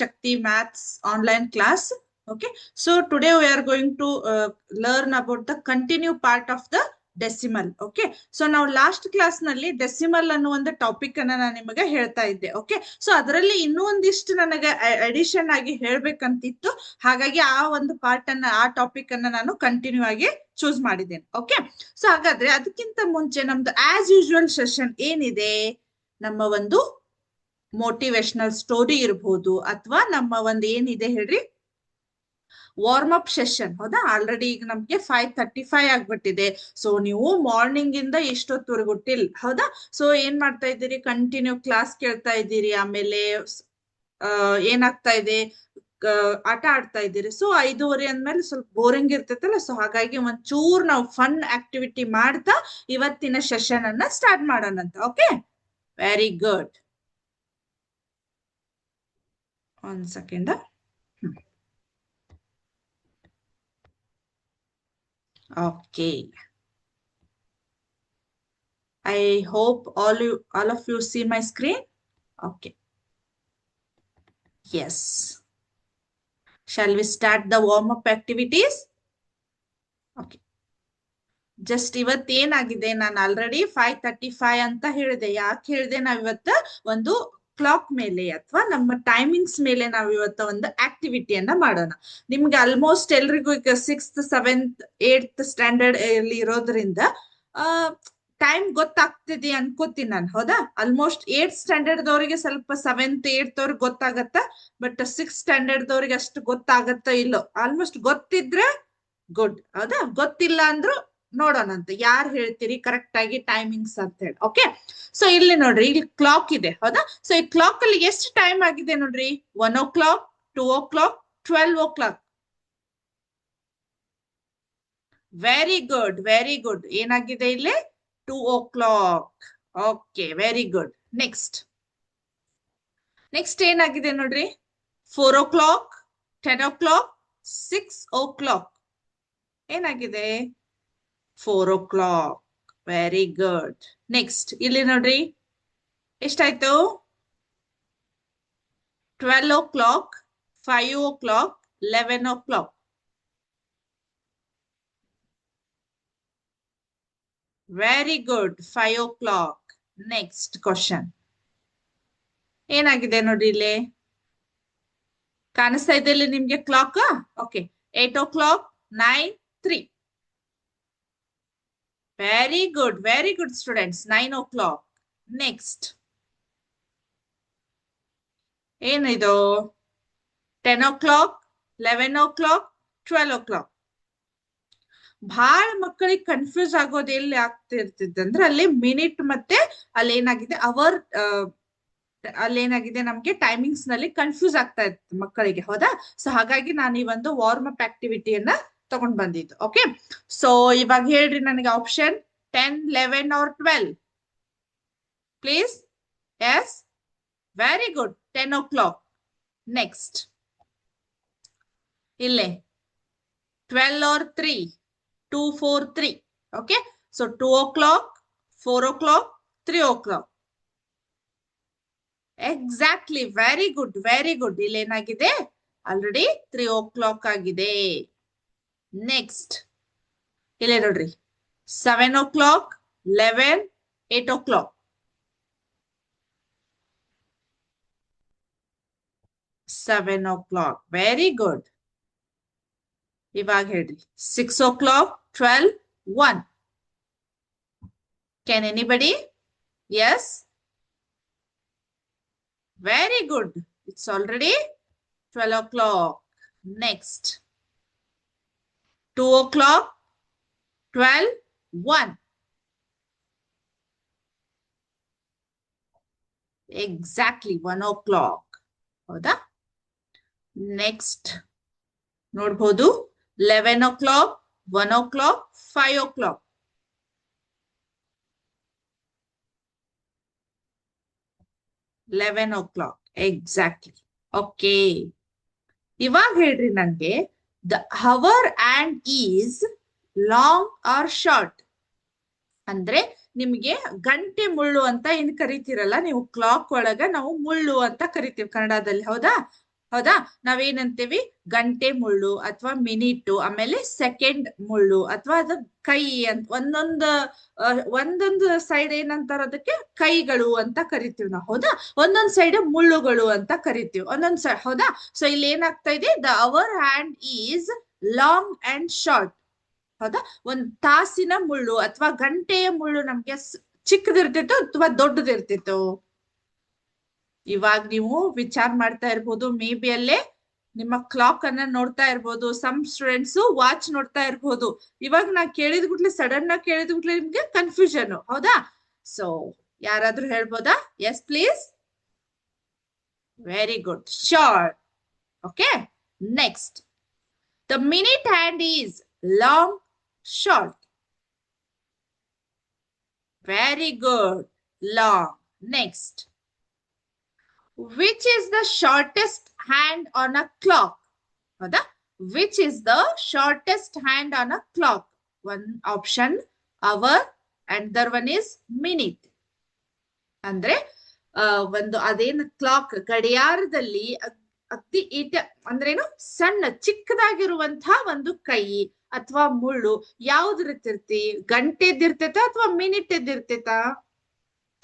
Shakti Maths online class. Okay, so today we are going to learn about the continue part of the decimal. Okay, so ನಾವು last class ನಲ್ಲಿ decimal ಅನ್ನೋ ಒಂದು topic ಅನ್ನ ನಾನು ನಿಮಗೆ ಹೇಳ್ತಾ ಇದ್ದೆ. ಓಕೆ, ಸೊ ಅದರಲ್ಲಿ ಇನ್ನೂ ಒಂದಿಷ್ಟು ನನಗೆ ಅಡಿಷನ್ ಆಗಿ ಹೇಳ್ಬೇಕಂತಿತ್ತು. ಹಾಗಾಗಿ ಆ ಒಂದು ಪಾರ್ಟ್ ಅನ್ನ, ಆ ಟಾಪಿಕ್ ಅನ್ನ ನಾನು ಕಂಟಿನ್ಯೂ ಆಗಿ ಚೂಸ್ ಮಾಡಿದ್ದೇನೆ. ಓಕೆ, ಸೊ ಹಾಗಾದ್ರೆ ಅದಕ್ಕಿಂತ ಮುಂಚೆ ನಮ್ದು ಆಸ್ ಯೂಶುವಲ್ ಸೆಷನ್ ಏನಿದೆ, ನಮ್ಮ ಒಂದು ಮೋಟಿವೇಶನಲ್ ಸ್ಟೋರಿ ಇರ್ಬೋದು, ಅಥವಾ ನಮ್ಮ ಒಂದು ಏನಿದೆ ಹೇಳ್ರಿ ವಾರ್ಮ್ ಅಪ್ ಸೆಷನ್. ಹೌದಾ, ಆಲ್ರೆಡಿ ಈಗ ನಮ್ಗೆ 5:35 ಆಗ್ಬಿಟ್ಟಿದೆ. ಸೊ ನೀವು ಮಾರ್ನಿಂಗ್ ಇಂದ ಎಷ್ಟೊತ್ತವರೆಗೂ ಟಿಲ್, ಹೌದಾ, ಸೊ ಏನ್ ಮಾಡ್ತಾ ಇದ್ದೀರಿ, ಕಂಟಿನ್ಯೂ ಕ್ಲಾಸ್ ಕೇಳ್ತಾ ಇದ್ದೀರಿ, ಆಮೇಲೆ ಏನಾಗ್ತಾ ಇದೆ, ಆಟ ಆಡ್ತಾ ಇದ್ದೀರಿ. ಸೊ 5:30 ಅಂದ್ಮೇಲೆ ಸ್ವಲ್ಪ ಬೋರಿಂಗ್ ಇರ್ತೈತಲ್ಲ, ಸೊ ಹಾಗಾಗಿ ಒಂಚೂರ್ ನಾವು ಫನ್ ಆಕ್ಟಿವಿಟಿ ಮಾಡ್ತಾ ಇವತ್ತಿನ ಸೆಷನ್ ಅನ್ನ ಸ್ಟಾರ್ಟ್ ಮಾಡೋಣಂತ. Okay, very good. ಒಂದ್ second. Okay, I hope all of you see my screen. Okay, yes, shall we start the warm up activities? Okay, just ಇವತ್ತು ಏನಾಗಿದೆ, ನಾನು ಆಲ್ರೆಡಿ 5:35 ಅಂತ ಹೇಳಿದೆ. ಯಾಕೆ ಹೇಳಿದೆ, ನಾವ್ ಇವತ್ತು ಒಂದು ಕ್ಲಾಕ್ ಮೇಲೆ ಅಥವಾ ನಮ್ಮ ಟೈಮಿಂಗ್ಸ್ ಮೇಲೆ ನಾವು ಇವತ್ತು ಒಂದು ಆಕ್ಟಿವಿಟಿಯನ್ನ ಮಾಡೋಣ. ನಿಮ್ಗೆ ಆಲ್ಮೋಸ್ಟ್ ಎಲ್ರಿಗೂ ಈಗ 6th 7th 8th ಸ್ಟ್ಯಾಂಡರ್ಡ್ ಅಲ್ಲಿ ಇರೋದ್ರಿಂದ ಟೈಮ್ ಗೊತ್ತಾಗ್ತಿದೆ ಅನ್ಕೋತೀನಿ ನಾನು. ಹೌದಾ, ಆಲ್ಮೋಸ್ಟ್ 8th ಸ್ಟ್ಯಾಂಡರ್ಡ್ ದವರಿಗೆ ಸ್ವಲ್ಪ 7th 8th ಅವ್ರಿಗೆ ಗೊತ್ತಾಗತ್ತ, ಬಟ್ 6th ಸ್ಟ್ಯಾಂಡರ್ಡ್ ದವರಿಗೆ ಅಷ್ಟು ಗೊತ್ತಾಗತ್ತ ಇಲ್ಲೋ. ಆಲ್ಮೋಸ್ಟ್ ಗೊತ್ತಿದ್ರೆ ಗುಡ್, ಹೌದಾ, ಗೊತ್ತಿಲ್ಲ ಅಂದ್ರು ನೋಡೋಣಂತೆ ಯಾರು ಹೇಳ್ತೀರಿ ಕರೆಕ್ಟ್ ಆಗಿ ಟೈಮಿಂಗ್ಸ್ ಅಂತ ಹೇಳಿ. ಓಕೆ, ಸೊ ಇಲ್ಲಿ ನೋಡ್ರಿ, ಇಲ್ಲಿ ಕ್ಲಾಕ್ ಇದೆ. ಹೌದಾ, ಸೊ ಈ ಕ್ಲಾಕ್ ಅಲ್ಲಿ ಎಷ್ಟು ಟೈಮ್ ಆಗಿದೆ ನೋಡ್ರಿ, 1 o'clock 2 o'clock 12 o'clock. Very good, very good. ಏನಾಗಿದೆ ಇಲ್ಲಿ, 2 o'clock. Okay, very good. Next ಏನಾಗಿದೆ ನೋಡ್ರಿ, 4 o'clock 10 o'clock 6 o'clock. ಏನಾಗಿದೆ, 4 o'clock. Very good. ನೆಕ್ಸ್ಟ್ ಇಲ್ಲಿ ನೋಡ್ರಿ, ಎಷ್ಟಾಯ್ತು, 12 o'clock 5 o'clock 11 o'clock. Very good, 5 o'clock. Next question ಏನಾಗಿದೆ ನೋಡ್ರಿ, ಇಲ್ಲಿ ಕಾಣಿಸ್ತಾ ಇದೆ ಇಲ್ಲಿ ನಿಮ್ಗೆ clock. Okay, 8 o'clock 9 3. Very good, very good students, 9 o'clock. Next ಏನಿದು, 10 o'clock 11 o'clock 12 o'clock. ಬಹಳ ಮಕ್ಕಳಿಗೆ ಕನ್ಫ್ಯೂಸ್ ಆಗೋದು ಎಲ್ಲಿ ಆಗ್ತಿರ್ತಿದ್ದೆ ಅಂದ್ರೆ, ಅಲ್ಲಿ ಮಿನಿಟ್ ಮತ್ತೆ ಅಲ್ಲಿ ಏನಾಗಿದೆ ಅವರ್, ಅಲ್ಲೇನಾಗಿದೆ ನಮ್ಗೆ ಟೈಮಿಂಗ್ಸ್ ನಲ್ಲಿ ಕನ್ಫ್ಯೂಸ್ ಆಗ್ತಾ ಇತ್ತು ಮಕ್ಕಳಿಗೆ. ಹೌದಾ, ಸೊ ಹಾಗಾಗಿ ನಾನು ಈ ಒಂದು ವಾರ್ಮ್ ಅಪ್ ಆಕ್ಟಿವಿಟಿಯನ್ನ ತಗೊಂಡ್ ಬಂದಿದ್ದು. ಓಕೆ, ಸೊ ಇವಾಗ ಹೇಳ್ರಿ ನನಗೆ option 10 11 or 12 please. Yes, very good, 10 o'clock. Next ಇಲ್ಲೇ 12 or 3 2 4 3. Okay, so 2 o'clock 4 o'clock 3 o'clock. Exactly, very good, very good. ಇಲ್ಲಿ ಏನಾಗಿದೆ, ಆಲ್ರೆಡಿ 3 o'clock ಆಗಿದೆ. ನೆಕ್ಸ್ಟ್ ಇಲ್ಲೇ ನೋಡ್ರಿ, 7 o'clock 11 8 o'clock. 7 o'clock. Very good. ಇವಾಗ ಹೇಳ್ರಿ, 6 o'clock 12 1. Can anybody? Yes. Very good. It's already 12 o'clock. Next. 2 o'clock 12 1. Exactly 1 o'clock. ಹೌದಾ, next ನೋಡ್ಬೋದು, 11 o'clock 1 o'clock 5 o'clock. Exactly. Okay, ಇವಾಗ ಹೇಳ್ರಿ ನಂಗೆ, the hour hand is long or short ಅಂದ್ರೆ ನಿಮ್ಗೆ ಗಂಟೆ ಮುಳ್ಳು ಅಂತ ಏನ್ ಕರಿತೀರಲ್ಲ ನೀವು, ಕ್ಲಾಕ್ ಒಳಗ ನಾವು ಮುಳ್ಳು ಅಂತ ಕರಿತೀವಿ ಕನ್ನಡದಲ್ಲಿ. ಹೌದಾ, ಹೌದಾ? ನಾವೇನಂತೀವಿ ಗಂಟೆ ಮುಳ್ಳು ಅಥವಾ ಮಿನಿಟ್, ಆಮೇಲೆ ಸೆಕೆಂಡ್ ಮುಳ್ಳು ಅಥವಾ ಅದ ಕೈ ಅಂತ ಒಂದೊಂದು ಸೈಡ್ ಏನಂತಾರ ಅದಕ್ಕೆ ಕೈಗಳು ಅಂತ ಕರಿತೀವಿ ನಾವು. ಹೌದಾ? ಒಂದೊಂದ್ ಸೈಡ್ ಮುಳ್ಳುಗಳು ಅಂತ ಕರಿತೀವಿ ಒಂದೊಂದ್ ಸೈಡ್. ಹೌದಾ? ಸೊ ಇಲ್ಲಿ ಏನಾಗ್ತಾ ಇದೆ, the hour hand is long and short. ಹೌದಾ? ಒಂದ್ ತಾಸಿನ ಮುಳ್ಳು ಅಥವಾ ಗಂಟೆಯ ಮುಳ್ಳು ನಮ್ಗೆ ಚಿಕ್ಕದಿರ್ತಿತ್ತು ಅಥವಾ ದೊಡ್ಡದಿರ್ತಿತ್ತು. ಇವಾಗ ನೀವು ವಿಚಾರ ಮಾಡ್ತಾ ಇರ್ಬೋದು, ಮೇ ಬಿ ಅಲ್ಲೇ ನಿಮ್ಮ ಕ್ಲಾಕ್ ಅನ್ನ ನೋಡ್ತಾ ಇರ್ಬೋದು, ಸಮ್ ಸ್ಟೂಡೆಂಟ್ಸ್ ವಾಚ್ ನೋಡ್ತಾ ಇರ್ಬೋದು. ಇವಾಗ ನಾ ಕೇಳಿದ ಕೂಡ್ಲೆ, ಸಡನ್ ಆಗಿ ಕೇಳಿದ ಕೂಡ್ಲೆ ನಿಮ್ಗೆ ಕನ್ಫ್ಯೂಷನ್. ಹೌದಾ? ಸೊ ಯಾರಾದ್ರೂ ಹೇಳ್ಬೋದಾ? Yes please. Very good, sure. Okay, next, the minute hand is long, short. Very good, long. Next, which is the shortest hand on a clock? ಹೌದಾ? which is the shortest hand on a clock? One option hour and the other one is minute. ಅಂದ್ರೆ ಒಂದು ಅದೇನು clock ಗಡಿಯಾರದಲ್ಲಿ ಅತಿ ಅಂದ್ರೇನು ಸಣ್ಣ ಚಿಕ್ಕದಾಗಿರುವಂತಹ ಒಂದು ಕೈ ಅಥವಾ ಮುಳ್ಳು ಯಾವ್ದಿರ್ತಿರ್ತಿ? ಗಂಟೆದಿರ್ತೈತ ಅಥವಾ ಮಿನಿಟ್ ಎದ್ದಿರ್ತೈತ?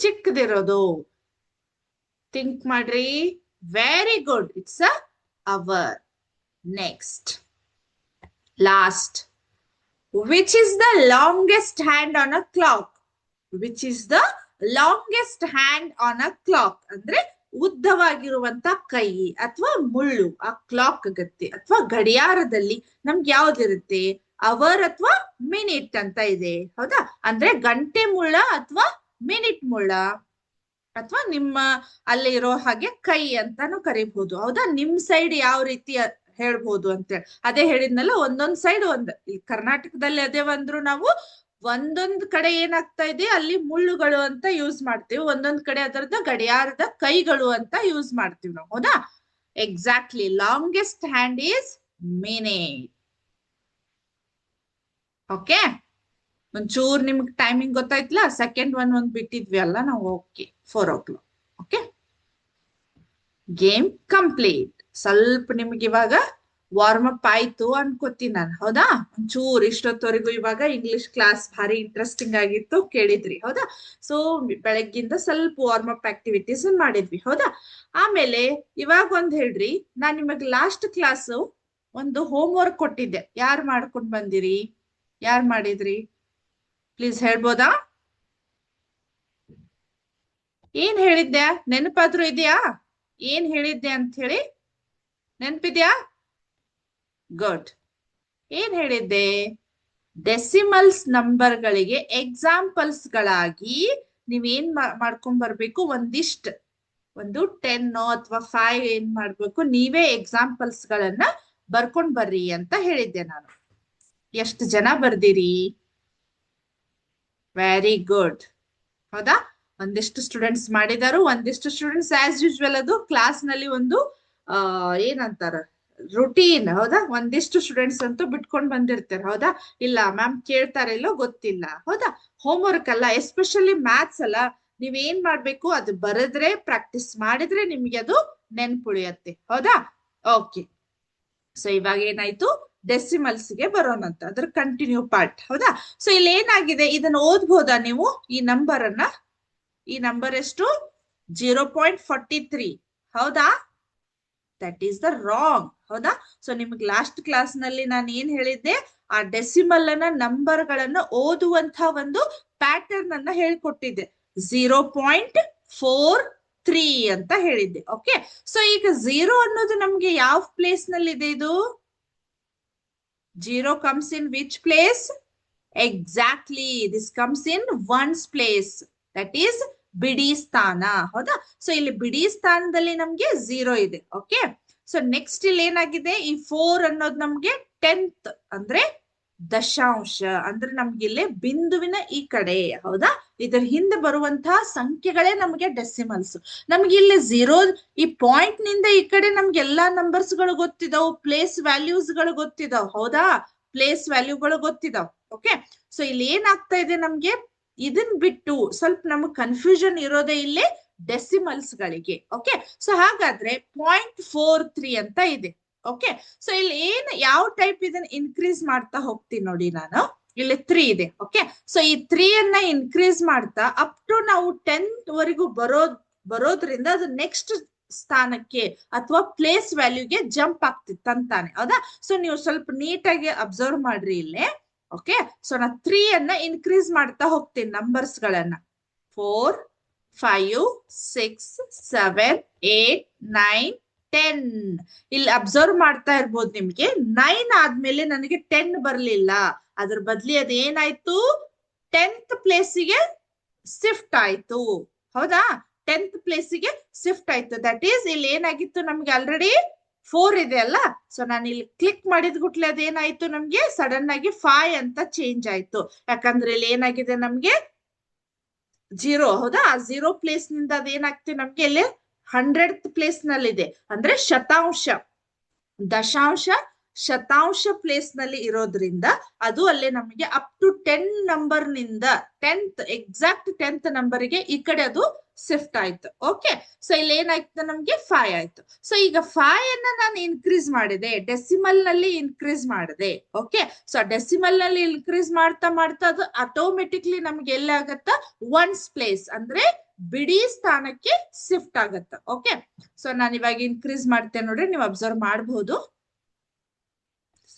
ಚಿಕ್ಕದಿರೋದು. ಥಿಂಕ್ ಮಾಡ್ರಿ. Very good, it's a hour. Next, last, which is the longest hand on a clock? Which is the longest hand on a clock ಅಂದ್ರೆ ಉದ್ದವಾಗಿರುವಂತ ಕೈ ಅಥವಾ ಮುಳ್ಳು ಆ ಕ್ಲಾಕ್ ಗತ್ತೆ ಅಥವಾ ಗಡಿಯಾರದಲ್ಲಿ ನಮ್ಗೆ ಯಾವ್ದಿರುತ್ತೆ? ಅವರ್ ಅಥವಾ ಮಿನಿಟ್ ಅಂತ ಇದೆ. ಹೌದಾ? ಅಂದ್ರೆ ಗಂಟೆ ಮುಳ್ಳ ಅಥವಾ ಮಿನಿಟ್ ಮುಳ್ಳ ಅಥವಾ ನಿಮ್ಮ ಅಲ್ಲಿ ಇರೋ ಹಾಗೆ ಕೈ ಅಂತಾನು ಕರಿಬಹುದು. ಹೌದಾ? ನಿಮ್ ಸೈಡ್ ಯಾವ ರೀತಿ ಹೇಳ್ಬೋದು ಅಂತೇಳಿ ಅದೇ ಹೇಳಿದ್ನಲ್ಲ, ಒಂದೊಂದ್ ಸೈಡ್ ಈ ಕರ್ನಾಟಕದಲ್ಲಿ ಅದೇ ಬಂದ್ರು ನಾವು ಒಂದೊಂದ್ ಕಡೆ ಏನಾಗ್ತಾ ಇದೆ ಅಲ್ಲಿ ಮುಳ್ಳುಗಳು ಅಂತ ಯೂಸ್ ಮಾಡ್ತೀವಿ, ಒಂದೊಂದ್ ಕಡೆ ಅದರದ ಗಡಿಯಾರದ ಕೈಗಳು ಅಂತ ಯೂಸ್ ಮಾಡ್ತೀವಿ ನಾವು. ಹೌದಾ? Exactly, longest hand is minute. Okay, ಒಂಚೂರ್ ನಿಮ್ಗೆ ಟೈಮಿಂಗ್ ಗೊತ್ತಾಯ್ತಲ್ಲ. ಸೆಕೆಂಡ್ ಒಂದ್ ಬಿಟ್ಟಿದ್ವಿ ಅಲ್ಲ ನಾವು. Okay, 4 o'clock. Okay, game complete. ಸ್ವಲ್ಪ ನಿಮ್ಗೆ ಇವಾಗ ವಾರ್ಮ್ ಅಪ್ ಆಯ್ತು ಅನ್ಕೋತೀನಿ ನಾನು. ಹೌದಾ? ಒಂಚೂರ್ ಇಷ್ಟೊತ್ತವರೆಗೂ ಇವಾಗ ಇಂಗ್ಲಿಷ್ ಕ್ಲಾಸ್ ಭಾರಿ ಇಂಟ್ರೆಸ್ಟಿಂಗ್ ಆಗಿತ್ತು, ಕೇಳಿದ್ರಿ. ಹೌದಾ? ಸೊ ಬೆಳಗ್ಗಿಂದ ಸ್ವಲ್ಪ ವಾರ್ಮ್ ಅಪ್ ಆಕ್ಟಿವಿಟೀಸ್ ಮಾಡಿದ್ವಿ. ಹೌದಾ? ಆಮೇಲೆ ಇವಾಗ ಒಂದ್ ಹೇಳ್ರಿ, ನಾನ್ ನಿಮಗ್ ಲಾಸ್ಟ್ ಕ್ಲಾಸ್ ಒಂದು ಹೋಮ್ ವರ್ಕ್ ಕೊಟ್ಟಿದ್ದೆ. ಯಾರು ಮಾಡ್ಕೊಂಡ್ ಬಂದಿರಿ? ಯಾರು ಮಾಡಿದ್ರಿ? ಪ್ಲೀಸ್ ಹೇಳ್ಬೋದಾ? ಏನ್ ಹೇಳಿದ್ದೆ? ನೆನಪಾದ್ರೂ ಇದೆಯಾ ಏನ್ ಹೇಳಿದ್ದೆ ಅಂತ ಹೇಳಿ? ನೆನಪಿದ್ಯಾ? ಗುಡ್. ಏನ್ ಹೇಳಿದ್ದೆ? ಡೆಸಿಮಲ್ಸ್ ನಂಬರ್ಗಳಿಗೆ ಎಕ್ಸಾಂಪಲ್ಸ್ ಗಳಾಗಿ ನೀವೇನ್ ಮಾಡ್ಕೊಂಡ್ ಬರ್ಬೇಕು? ಒಂದು 10 ಅಥವಾ 5 ಏನ್ ಮಾಡ್ಬೇಕು? ನೀವೇ ಎಕ್ಸಾಂಪಲ್ಸ್ ಗಳನ್ನ ಬರ್ಕೊಂಡ್ ಬರ್ರಿ ಅಂತ ಹೇಳಿದ್ದೆ ನಾನು. ಎಷ್ಟು ಜನ ಬರ್ದಿರಿ? Very good. ಹೌದಾ? ಒಂದಿಷ್ಟು ಸ್ಟೂಡೆಂಟ್ಸ್ ಮಾಡಿದಾರು, ಒಂದಿಷ್ಟು ಸ್ಟೂಡೆಂಟ್ಸ್ ಆಸ್ ಯೂಶುವಲ್ ಅದು ಕ್ಲಾಸ್ ನಲ್ಲಿ ಒಂದು ಏನಂತಾರ ರುಟೀನ್. ಹೌದಾ? ಒಂದಿಷ್ಟು ಸ್ಟೂಡೆಂಟ್ಸ್ ಅಂತೂ ಬಿಟ್ಕೊಂಡ್ ಬಂದಿರ್ತಾರೆ. ಹೌದಾ? ಇಲ್ಲ ಮ್ಯಾಮ್ ಕೇಳ್ತಾರೆ ಇಲ್ಲೋ ಗೊತ್ತಿಲ್ಲ. ಹೌದಾ? ಹೋಮ್ ವರ್ಕ್ ಅಲ್ಲ, ಎಸ್ಪೆಷಲಿ ಮ್ಯಾಥ್ಸ್ ಅಲ್ಲ, ನೀವೇನ್ ಮಾಡ್ಬೇಕು? ಅದು ಬರೆದ್ರೆ, ಪ್ರಾಕ್ಟೀಸ್ ಮಾಡಿದ್ರೆ ನಿಮ್ಗೆ ಅದು ನೆನ್ಪುಳಿಯತ್ತೆ. ಹೌದಾ? ಓಕೆ, ಸೊ ಇವಾಗ ಏನಾಯ್ತು? ಡೆಸಿಮಲ್ಸ್ ಗೆ ಬರೋಣಂತ, ಅದ್ರ ಕಂಟಿನ್ಯೂ ಪಾರ್ಟ್. ಹೌದಾ? ಸೊ ಇಲ್ಲಿ ಏನಾಗಿದೆ, ಇದನ್ನ ಓದ್ಬೋದಾ ನೀವು? ಈ ನಂಬರ್ ಅನ್ನ, ಈ ನಂಬರ್ ಎಷ್ಟು? 0.43. ಹೌದಾ? That is the wrong. ಹೌದಾ? ಸೊ ನಿಮ್ಗೆ ಲಾಸ್ಟ್ ಕ್ಲಾಸ್ ನಲ್ಲಿ ನಾನು ಏನ್ ಹೇಳಿದ್ದೆ? ಆ ಡೆಸಿಮಲ್ ಅನ್ನ ನಂಬರ್ ಗಳನ್ನ ಓದುವಂತಹ ಒಂದು ಪ್ಯಾಟರ್ನ್ ಅನ್ನ ಹೇಳ್ಕೊಟ್ಟಿದ್ದೆ. 0.43 ಅಂತ ಹೇಳಿದ್ದೆ. ಓಕೆ, ಸೊ ಈಗ 0 ಅನ್ನೋದು ನಮ್ಗೆ ಯಾವ ಪ್ಲೇಸ್ ನಲ್ಲಿ ಇದೆ? ಇದು 0 comes in which place? Exactly, this comes in ones place, that is ಬಿಡಿ ಸ್ಥಾನ. ಹೌದಾ? ಸೊ ಇಲ್ಲಿ ಬಿಡಿ ಸ್ಥಾನದಲ್ಲಿ ನಮ್ಗೆ 0 ಇದೆ. ಓಕೆ, ಸೊ ನೆಕ್ಸ್ಟ್ ಇಲ್ಲಿ ಏನಾಗಿದೆ? ಈ 4 ಅನ್ನೋದು ನಮ್ಗೆ 10th ಅಂದ್ರೆ ದಶಾಂಶ, ಅಂದ್ರೆ ನಮ್ಗೆ ಇಲ್ಲಿ ಬಿಂದುವಿನ ಈ ಕಡೆ. ಹೌದಾ? ಇದರ ಹಿಂದೆ ಬರುವಂತಹ ಸಂಖ್ಯೆಗಳೇ ನಮ್ಗೆ ಡೆಸಿಮಲ್ಸ್. ನಮ್ಗೆ ಇಲ್ಲಿ 0 ಈ ಪಾಯಿಂಟ್ ನಿಂದ ಈ ಕಡೆ ನಮ್ಗೆ ಎಲ್ಲಾ ನಂಬರ್ಸ್ ಗಳು ಗೊತ್ತಿದಾವ್, ಪ್ಲೇಸ್ ವ್ಯಾಲ್ಯೂಸ್ ಗಳು ಗೊತ್ತಿದಾವ್. ಹೌದಾ? ಪ್ಲೇಸ್ ವ್ಯಾಲ್ಯೂಗಳು ಗೊತ್ತಿದಾವ್. ಓಕೆ, ಸೊ ಇಲ್ಲಿ ಏನಾಗ್ತಾ ಇದೆ ನಮ್ಗೆ? ಇದನ್ ಬಿಟ್ಟು ಸ್ವಲ್ಪ ನಮಗ್ ಕನ್ಫ್ಯೂಷನ್ ಇರೋದೇ ಇಲ್ಲಿ ಡೆಸಿಮಲ್ಸ್ ಗಳಿಗೆ. ಓಕೆ, ಸೊ ಹಾಗಾದ್ರೆ 0.43 ಅಂತ ಇದೆ. ಓಕೆ, ಸೊ ಇಲ್ಲಿ ಏನ್ ಯಾವ ಟೈಪ್ ಇದನ್ನ ಇನ್ಕ್ರೀಸ್ ಮಾಡ್ತಾ ಹೋಗ್ತೀನಿ ನೋಡಿ ನಾನು. ಇಲ್ಲಿ 3 ಇದೆ. ಓಕೆ, ಸೊ ಈ 3 ಅನ್ನ ಇನ್ಕ್ರೀಸ್ ಮಾಡ್ತಾ ಅಪ್ ಟು ನಾವು 10 ವರೆಗೂ ಬರೋದ್ರಿಂದ ಅದು ನೆಕ್ಸ್ಟ್ ಸ್ಥಾನಕ್ಕೆ ಅಥವಾ ಪ್ಲೇಸ್ ವ್ಯಾಲ್ಯೂಗೆ ಜಂಪ್ ಆಗ್ತಿತ್ತು ಅಂತಾನೆ. ಹೌದಾ? ಸೊ ನೀವು ಸ್ವಲ್ಪ ನೀಟಾಗಿ ಅಬ್ಸರ್ವ್ ಮಾಡ್ರಿ ಇಲ್ಲಿ. ಓಕೆ, ಸೊ ನಾ 3 ಅನ್ನ ಇನ್ಕ್ರೀಸ್ ಮಾಡ್ತಾ ಹೋಗ್ತೀನಿ ನಂಬರ್ಸ್ ಗಳನ್ನ. 4, 5, 6, 7, 8, 9, 10. ಇಲ್ಲಿ ಅಬ್ಸರ್ವ್ ಮಾಡ್ತಾ ಇರ್ಬೋದು ನಿಮ್ಗೆ. 9 ಆದ್ಮೇಲೆ ನನಗೆ 10 ಬರ್ಲಿಲ್ಲ. ಅದ್ರ ಬದ್ಲಿ ಅದೇನಾಯ್ತು, 10th ಪ್ಲೇಸಿಗೆ ಶಿಫ್ಟ್ ಆಯ್ತು. ಹೌದಾ? 10th ಪ್ಲೇಸಿಗೆ ಶಿಫ್ಟ್ ಆಯ್ತು. ದಟ್ ಈಸ್ ಇಲ್ಲಿ ಏನಾಗಿತ್ತು, ನಮ್ಗೆ ಆಲ್ರೆಡಿ 4 ಇದೆ ಅಲ್ಲ. ಸೊ ನಾನು ಇಲ್ಲಿ ಕ್ಲಿಕ್ ಮಾಡಿದ ಗುಟ್ಲೆ ಅದೇನಾಯ್ತು, ನಮ್ಗೆ ಸಡನ್ ಆಗಿ 5 ಅಂತ ಚೇಂಜ್ ಆಯ್ತು. ಯಾಕಂದ್ರೆ ಇಲ್ಲಿ ಏನಾಗಿದೆ, ನಮ್ಗೆ 0. ಹೌದಾ? ಆ 0 ಪ್ಲೇಸ್ ನಿಂದ ಅದೇನಾಗ್ತಿದೆ, ನಮ್ಗೆ ಇಲ್ಲಿ 100th ಪ್ಲೇಸ್ ನಲ್ಲಿದೆ. ಅಂದ್ರೆ ಶತಾಂಶ, ದಶಾಂಶ, ಶತಾಂಶ ಪ್ಲೇಸ್ ನಲ್ಲಿ ಇರೋದ್ರಿಂದ ಅದು ಅಲ್ಲೇ ನಮಗೆ ಅಪ್ ಟು 10 ನಂಬರ್ ನಿಂದ 10th ಎಕ್ಸಾಕ್ಟ್ 10th ನಂಬರ್ಗೆ ಈ ಕಡೆ ಅದು ಶಿಫ್ಟ್ ಆಯ್ತು. ಓಕೆ, ಸೊ ಇಲ್ಲಿ ಏನಾಯ್ತು, ನಮ್ಗೆ 5 ಆಯ್ತು. ಸೊ ಈಗ 5 ಅನ್ನ ನಾನು ಇನ್ಕ್ರೀಸ್ ಮಾಡಿದೆ, ಡೆಸಿಮಲ್ ನಲ್ಲಿ ಇನ್ಕ್ರೀಸ್ ಮಾಡಿದೆ. ಓಕೆ, ಸೊ ಡೆಸಿಮಲ್ ನಲ್ಲಿ ಇನ್ಕ್ರೀಸ್ ಮಾಡ್ತಾ ಮಾಡ್ತಾ ಅದು ಆಟೋಮೆಟಿಕ್ಲಿ ನಮ್ಗೆ ಎಲ್ಲಿ ಆಗತ್ತ, 1's ಪ್ಲೇಸ್ ಅಂದ್ರೆ ಬಿಡಿ ಸ್ಥಾನಕ್ಕೆ ಶಿಫ್ಟ್ ಆಗತ್ತ. ಓಕೆ, ಸೊ ನಾನು ಇವಾಗ ಇನ್ಕ್ರೀಸ್ ಮಾಡ್ತೇನೆ ನೋಡ್ರಿ, ನೀವು ಅಬ್ಸರ್ವ್ ಮಾಡಬಹುದು.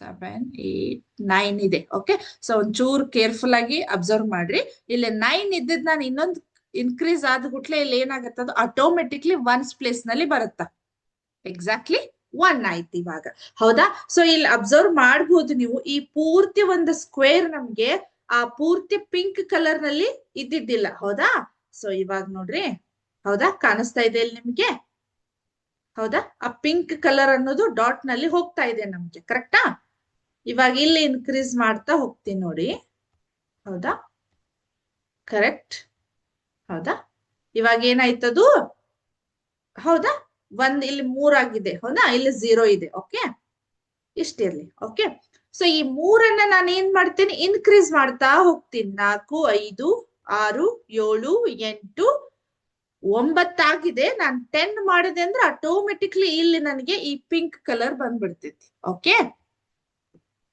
7, 8, 9 ಇದೆ. ಓಕೆ, ಸೊ ಒಂಚೂರು ಕೇರ್ಫುಲ್ ಆಗಿ ಅಬ್ಸರ್ವ್ ಮಾಡ್ರಿ. ಇಲ್ಲಿ 9 ಇದ್ದಿದ್ ನಾನು ಇನ್ನೊಂದು ಇನ್ಕ್ರೀಸ್ ಆದ ಗುಟ್ಲೆ ಇಲ್ಲಿ ಏನಾಗತ್ತ, ಅದು ಆಟೋಮೆಟಿಕ್ಲಿ 1's ಪ್ಲೇಸ್ ನಲ್ಲಿ ಬರುತ್ತ. ಎಕ್ಸಾಕ್ಟ್ಲಿ 1 ಆಯ್ತು ಇವಾಗ. ಹೌದಾ? ಸೊ ಇಲ್ಲಿ ಅಬ್ಸರ್ವ್ ಮಾಡಬಹುದು ನೀವು, ಈ ಪೂರ್ತಿ ಒಂದು ಸ್ಕ್ವೇರ್ ನಮ್ಗೆ ಆ ಪೂರ್ತಿ ಪಿಂಕ್ ಕಲರ್ ನಲ್ಲಿ ಇದ್ದಿದ್ದಿಲ್ಲ. ಹೌದಾ? ಸೊ ಇವಾಗ ನೋಡ್ರಿ, ಹೌದಾ, ಕಾಣಿಸ್ತಾ ಇದೆ ಇಲ್ಲಿ ನಿಮ್ಗೆ? ಹೌದಾ? ಆ ಪಿಂಕ್ ಕಲರ್ ಅನ್ನೋದು ಡಾಟ್ ನಲ್ಲಿ ಹೋಗ್ತಾ ಇದೆ ನಮ್ಗೆ. ಕರೆಕ್ಟಾ? ಇವಾಗ ಇಲ್ಲಿ ಇನ್ಕ್ರೀಸ್ ಮಾಡ್ತಾ ಹೋಗ್ತೀನಿ ನೋಡಿ. ಹೌದಾ? ಕರೆಕ್ಟ್. ಹೌದಾ? ಇವಾಗ ಏನಾಯ್ತದು? ಹೌದಾ? ಇಲ್ಲಿ 3 ಆಗಿದೆ. ಹೌದಾ? ಇಲ್ಲಿ 0 ಇದೆ. ಓಕೆ, ಇಷ್ಟಿರ್ಲಿ. ಓಕೆ, ಸೊ ಈ 3ಅನ್ನ ನಾನು ಏನ್ ಮಾಡ್ತೇನೆ, ಇನ್ಕ್ರೀಸ್ ಮಾಡ್ತಾ ಹೋಗ್ತೀನಿ. 4, 5, 6, 7, 8, 9 ಆಗಿದೆ. ನಾನು 10 ಮಾಡಿದೆ ಅಂದ್ರೆ ಆಟೋಮೆಟಿಕ್ಲಿ ಇಲ್ಲಿ ನನಗೆ ಈ ಪಿಂಕ್ ಕಲರ್ ಬಂದ್ಬಿಡ್ತೈತಿ. ಓಕೆ,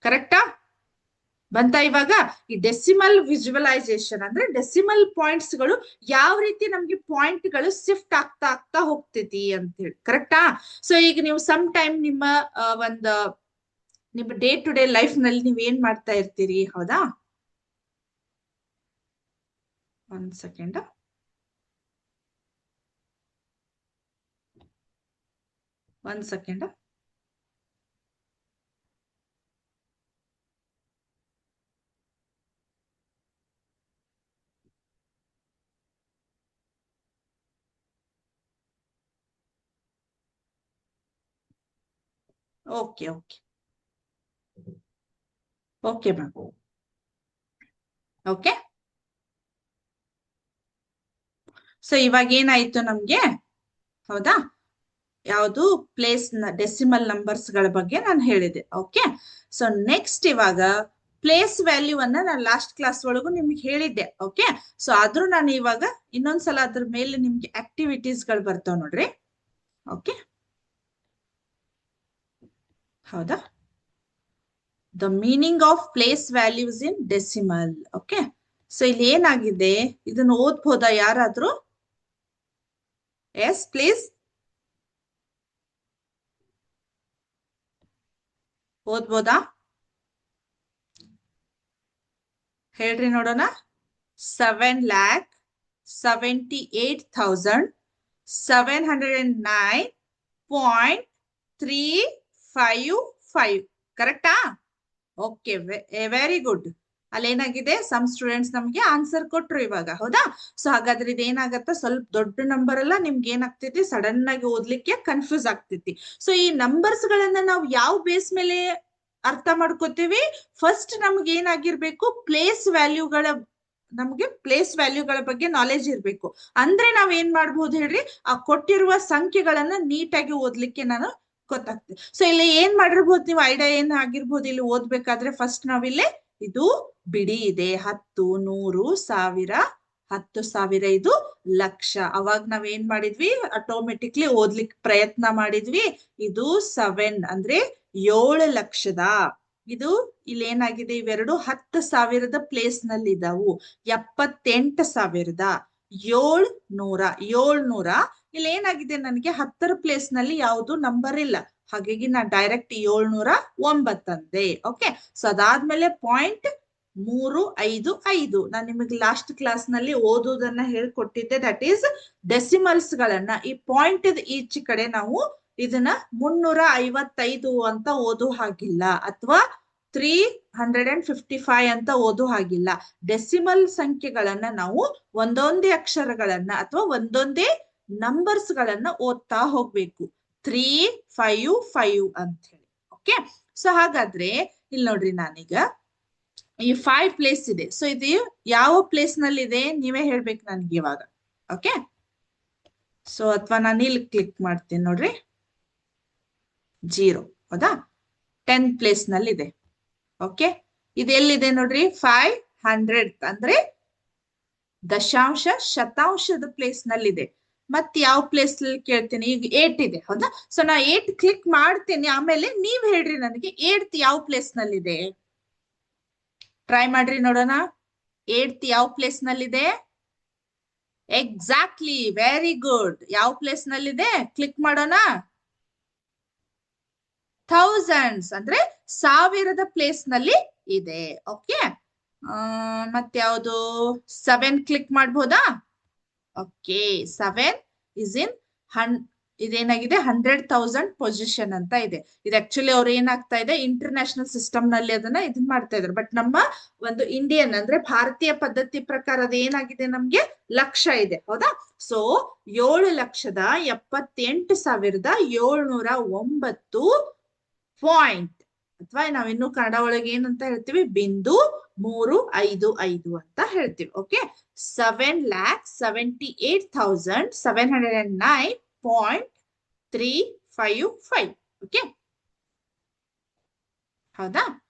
ಕರೆಕ್ಟಾ? ಬಂತ ಇವಾಗ? ಈ ಡೆಸಿಮಲ್ ವಿಜುವಲೈಸೇಷನ್ ಅಂದ್ರೆ ಡೆಸಿಮಲ್ ಪಾಯಿಂಟ್ಸ್ ಗಳು ಯಾವ ರೀತಿ ನಮ್ಗೆ ಪಾಯಿಂಟ್ ಗಳು ಶಿಫ್ಟ್ ಆಗ್ತಾ ಆಗ್ತಾ ಹೋಗ್ತೈತಿ ಅಂತ ಹೇಳಿ. ಕರೆಕ್ಟಾ? ಸೊ ಈಗ ನೀವು ಸಮ್ ಟೈಮ್ ನಿಮ್ಮ ಡೇ ಟು ಡೇ ಲೈಫ್ ನಲ್ಲಿ ನೀವ್ ಏನ್ ಮಾಡ್ತಾ ಇರ್ತೀರಿ? ಹೌದಾ? ಒಂದ್ second. Okay okay okay ma'am. Okay, so ಇವಾಗ ಏನಾಯ್ತು ನಮ್ಗೆ? ಹೌದಾ? ಯಾವುದು ಪ್ಲೇಸ್ ಡೆಸಿಮಲ್ ನಂಬರ್ಸ್ ಗಳ ಬಗ್ಗೆ ನಾನು ಹೇಳಿದೆ. ಓಕೆ, ಸೊ ನೆಕ್ಸ್ಟ್ ಇವಾಗ ಪ್ಲೇಸ್ ವ್ಯಾಲ್ಯೂ ಅನ್ನ ನಾನು ಲಾಸ್ಟ್ ಕ್ಲಾಸ್ ಒಳಗೂ ನಿಮ್ಗೆ ಹೇಳಿದ್ದೆ. ಓಕೆ, ಸೊ ಆದ್ರೂ ನಾನು ಇವಾಗ ಇನ್ನೊಂದ್ಸಲ ಅದ್ರ ಮೇಲೆ ನಿಮ್ಗೆ ಆಕ್ಟಿವಿಟೀಸ್ ಗಳು ಬರ್ತಾವ ನೋಡ್ರಿ. ಓಕೆ, ಹೌದಾ? The meaning of place values in decimal. Okay, so ಇಲ್ಲಿ ಏನಾಗಿದೆ, ಇದನ್ನ ಓದ್ಬೋದಾ ಯಾರಾದ್ರೂ? ಎಸ್ ಪ್ಲೀಸ್, ಓದ್ಬೋದಾ? ಹೇಳ್ರಿ ನೋಡೋಣ. 7,78,709.355. ಕರೆಕ್ಟಾ? Okay, very good. ಅಲ್ಲೇನಾಗಿದೆ, ಸಮ್ ಸ್ಟೂಡೆಂಟ್ಸ್ ನಮ್ಗೆ ಆನ್ಸರ್ ಕೊಟ್ರು ಇವಾಗ. ಹೌದಾ? ಸೊ ಹಾಗಾದ್ರೆ ಇದೇನಾಗತ್ತ, ಸ್ವಲ್ಪ ದೊಡ್ಡ ನಂಬರ್ ಅಲ್ಲ, ನಿಮ್ಗೆ ಏನಾಗ್ತೈತಿ, ಸಡನ್ ಆಗಿ ಓದ್ಲಿಕ್ಕೆ ಕನ್ಫ್ಯೂಸ್ ಆಗ್ತೈತಿ. ಸೊ ಈ ನಂಬರ್ಸ್ ಗಳನ್ನ ನಾವು ಯಾವ ಬೇಸ್ ಮೇಲೆ ಅರ್ಥ ಮಾಡ್ಕೋತೀವಿ? ಫಸ್ಟ್ ನಮ್ಗೆ ಏನಾಗಿರ್ಬೇಕು, ಪ್ಲೇಸ್ ವ್ಯಾಲ್ಯೂಗಳ ಬಗ್ಗೆ ನಾಲೆಜ್ ಇರ್ಬೇಕು. ಅಂದ್ರೆ ನಾವ್ ಏನ್ ಮಾಡ್ಬೋದು ಹೇಳ್ರಿ, ಆ ಕೊಟ್ಟಿರುವ ಸಂಖ್ಯೆಗಳನ್ನ ನೀಟಾಗಿ ಓದ್ಲಿಕ್ಕೆ ನಾನು ಗೊತ್ತಾಗ್ತದೆ. ಸೊ ಇಲ್ಲಿ ಏನ್ ಮಾಡಿರ್ಬೋದು ನೀವು, ಐಡಿಯಾ ಏನ್ ಆಗಿರ್ಬೋದು ಇಲ್ಲಿ ಓದ್ಬೇಕಾದ್ರೆ? ಫಸ್ಟ್ ನಾವಿಲ್ಲಿ ಇದು ಬಿಡಿ ಇದೆ, 10, 100, 1000, 10,000 ಇದು ಲಕ್ಷ. ಅವಾಗ ನಾವೇನ್ ಮಾಡಿದ್ವಿ, ಆಟೋಮೆಟಿಕ್ಲಿ ಓದ್ಲಿಕ್ಕೆ ಪ್ರಯತ್ನ ಮಾಡಿದ್ವಿ. ಇದು 7 ಅಂದ್ರೆ 7 ಲಕ್ಷದ. ಇದು ಇಲ್ಲಿ ಏನಾಗಿದೆ, ಇವೆರಡು 10,000ದ ಪ್ಲೇಸ್ ನಲ್ಲಿ ಇದಾವು. 78,700 ಇಲ್ಲಿ ಏನಾಗಿದೆ, ನನಗೆ 10ರ ಪ್ಲೇಸ್ ನಲ್ಲಿ ಯಾವುದು ನಂಬರ್ ಇಲ್ಲ, ಹಾಗಾಗಿ ನಾ ಡೈರೆಕ್ಟ್ 709 ಅಂದೆ. ಓಕೆ, ಸೊ ಅದಾದ್ಮೇಲೆ 0.355 ನಾನು ನಿಮಗೆ ಲಾಸ್ಟ್ ಕ್ಲಾಸ್ ನಲ್ಲಿ ಓದುವುದನ್ನ ಹೇಳ್ಕೊಟ್ಟಿದ್ದೆ. ದಟ್ ಈಸ್ ಡೆಸಿಮಲ್ಸ್ ಗಳನ್ನ ಈ ಪಾಯಿಂಟ್ ಈಚೆ ಕಡೆ ನಾವು ಇದನ್ನ 355 ಅಂತ ಓದು ಹಾಗಿಲ್ಲ, ಅಥವಾ 355 ಅಂತ ಓದು ಹಾಗಿಲ್ಲ. ಡೆಸಿಮಲ್ ಸಂಖ್ಯೆಗಳನ್ನ ನಾವು ಒಂದೊಂದೇ ಅಕ್ಷರಗಳನ್ನ ಅಥವಾ ಒಂದೊಂದೇ ನಂಬರ್ಸ್ ಗಳನ್ನ ಓದ್ತಾ ಹೋಗ್ಬೇಕು. 355 ಅಂತ ಹೇಳಿ. ಓಕೆ, ಸೊ ಹಾಗಾದ್ರೆ ಇಲ್ಲಿ ನೋಡ್ರಿ, ನಾನೀಗ ಈ 5 ಪ್ಲೇಸ್ ಇದೆ. ಸೊ ಇದು ಯಾವ ಪ್ಲೇಸ್ ನಲ್ಲಿ ಇದೆ ನೀವೇ ಹೇಳ್ಬೇಕು ನನ್ಗೆ ಇವಾಗ. ಓಕೆ, ಸೊ ಅಥವಾ ನಾನು ಇಲ್ಲಿ ಕ್ಲಿಕ್ ಮಾಡ್ತೀನಿ ನೋಡ್ರಿ, 0 ಹೌದಾ, 10 ಪ್ಲೇಸ್ ನಲ್ಲಿ ಇದೆ. ಓಕೆ, ಇದೆಲ್ಲಿದೆ ನೋಡ್ರಿ, 500 ಅಂದ್ರೆ ದಶಾಂಶ ಶತಾಂಶದ ಪ್ಲೇಸ್ ನಲ್ಲಿ ಇದೆ. ಮತ್ ಯಾವ ಪ್ಲೇಸ್ ನಲ್ಲಿ ಕೇಳ್ತೀನಿ, ಈಗ 8 ಇದೆ ಹೌದಾ. ಸೊ ನಾ 8 ಕ್ಲಿಕ್ ಮಾಡ್ತೀನಿ, ಆಮೇಲೆ ನೀವ್ ಹೇಳ್ರಿ ನನಗೆ 8th ಯಾವ ಪ್ಲೇಸ್ ನಲ್ಲಿ ಇದೆ. ಟ್ರೈ ಮಾಡ್ರಿ ನೋಡೋಣ, 8th ಯಾವ ಪ್ಲೇಸ್ ನಲ್ಲಿದೆ. Exactly, very good. ಯಾವ ಪ್ಲೇಸ್ ನಲ್ಲಿದೆ ಕ್ಲಿಕ್ ಮಾಡೋಣ. ಥೌಸಂಡ್ಸ್ ಅಂದ್ರೆ 1000ದ ಪ್ಲೇಸ್ ನಲ್ಲಿ ಇದೆ. ಓಕೆ, ಮತ್ತೆ ಯಾವುದು, 7 ಕ್ಲಿಕ್ ಮಾಡ್ಬೋದಾ. ಓಕೆ, 7 ಇಸ್ ಇನ್ ಇದೇನಾಗಿದೆ 100,000 ಪೊಸಿಷನ್ ಅಂತ ಇದೆ. ಇದು ಆಕ್ಚುಲಿ ಅವ್ರು ಏನಾಗ್ತಾ ಇದೆ, ಇಂಟರ್ನ್ಯಾಷನಲ್ ಸಿಸ್ಟಮ್ ನಲ್ಲಿ ಅದನ್ನ ಇದನ್ ಮಾಡ್ತಾ ಇದ್ದಾರೆ. ಬಟ್ ನಮ್ಮ ಒಂದು ಇಂಡಿಯನ್ ಅಂದ್ರೆ ಭಾರತೀಯ ಪದ್ಧತಿ ಪ್ರಕಾರ ಅದು ಏನಾಗಿದೆ, ನಮ್ಗೆ ಲಕ್ಷ ಇದೆ ಹೌದಾ. ಸೊ 7,78,709 ಪಾಯಿಂಟ್, ಅಥವಾ ನಾವಿನ್ನು ಕನ್ನಡ ಒಳಗೆ ಏನಂತ ಹೇಳ್ತೀವಿ, ಬಿಂದು 355 ಅಂತ ಹೇಳ್ತೀವಿ. ಓಕೆ, 7,78,709.355. ಓಕೆ, ಹೌದಾ.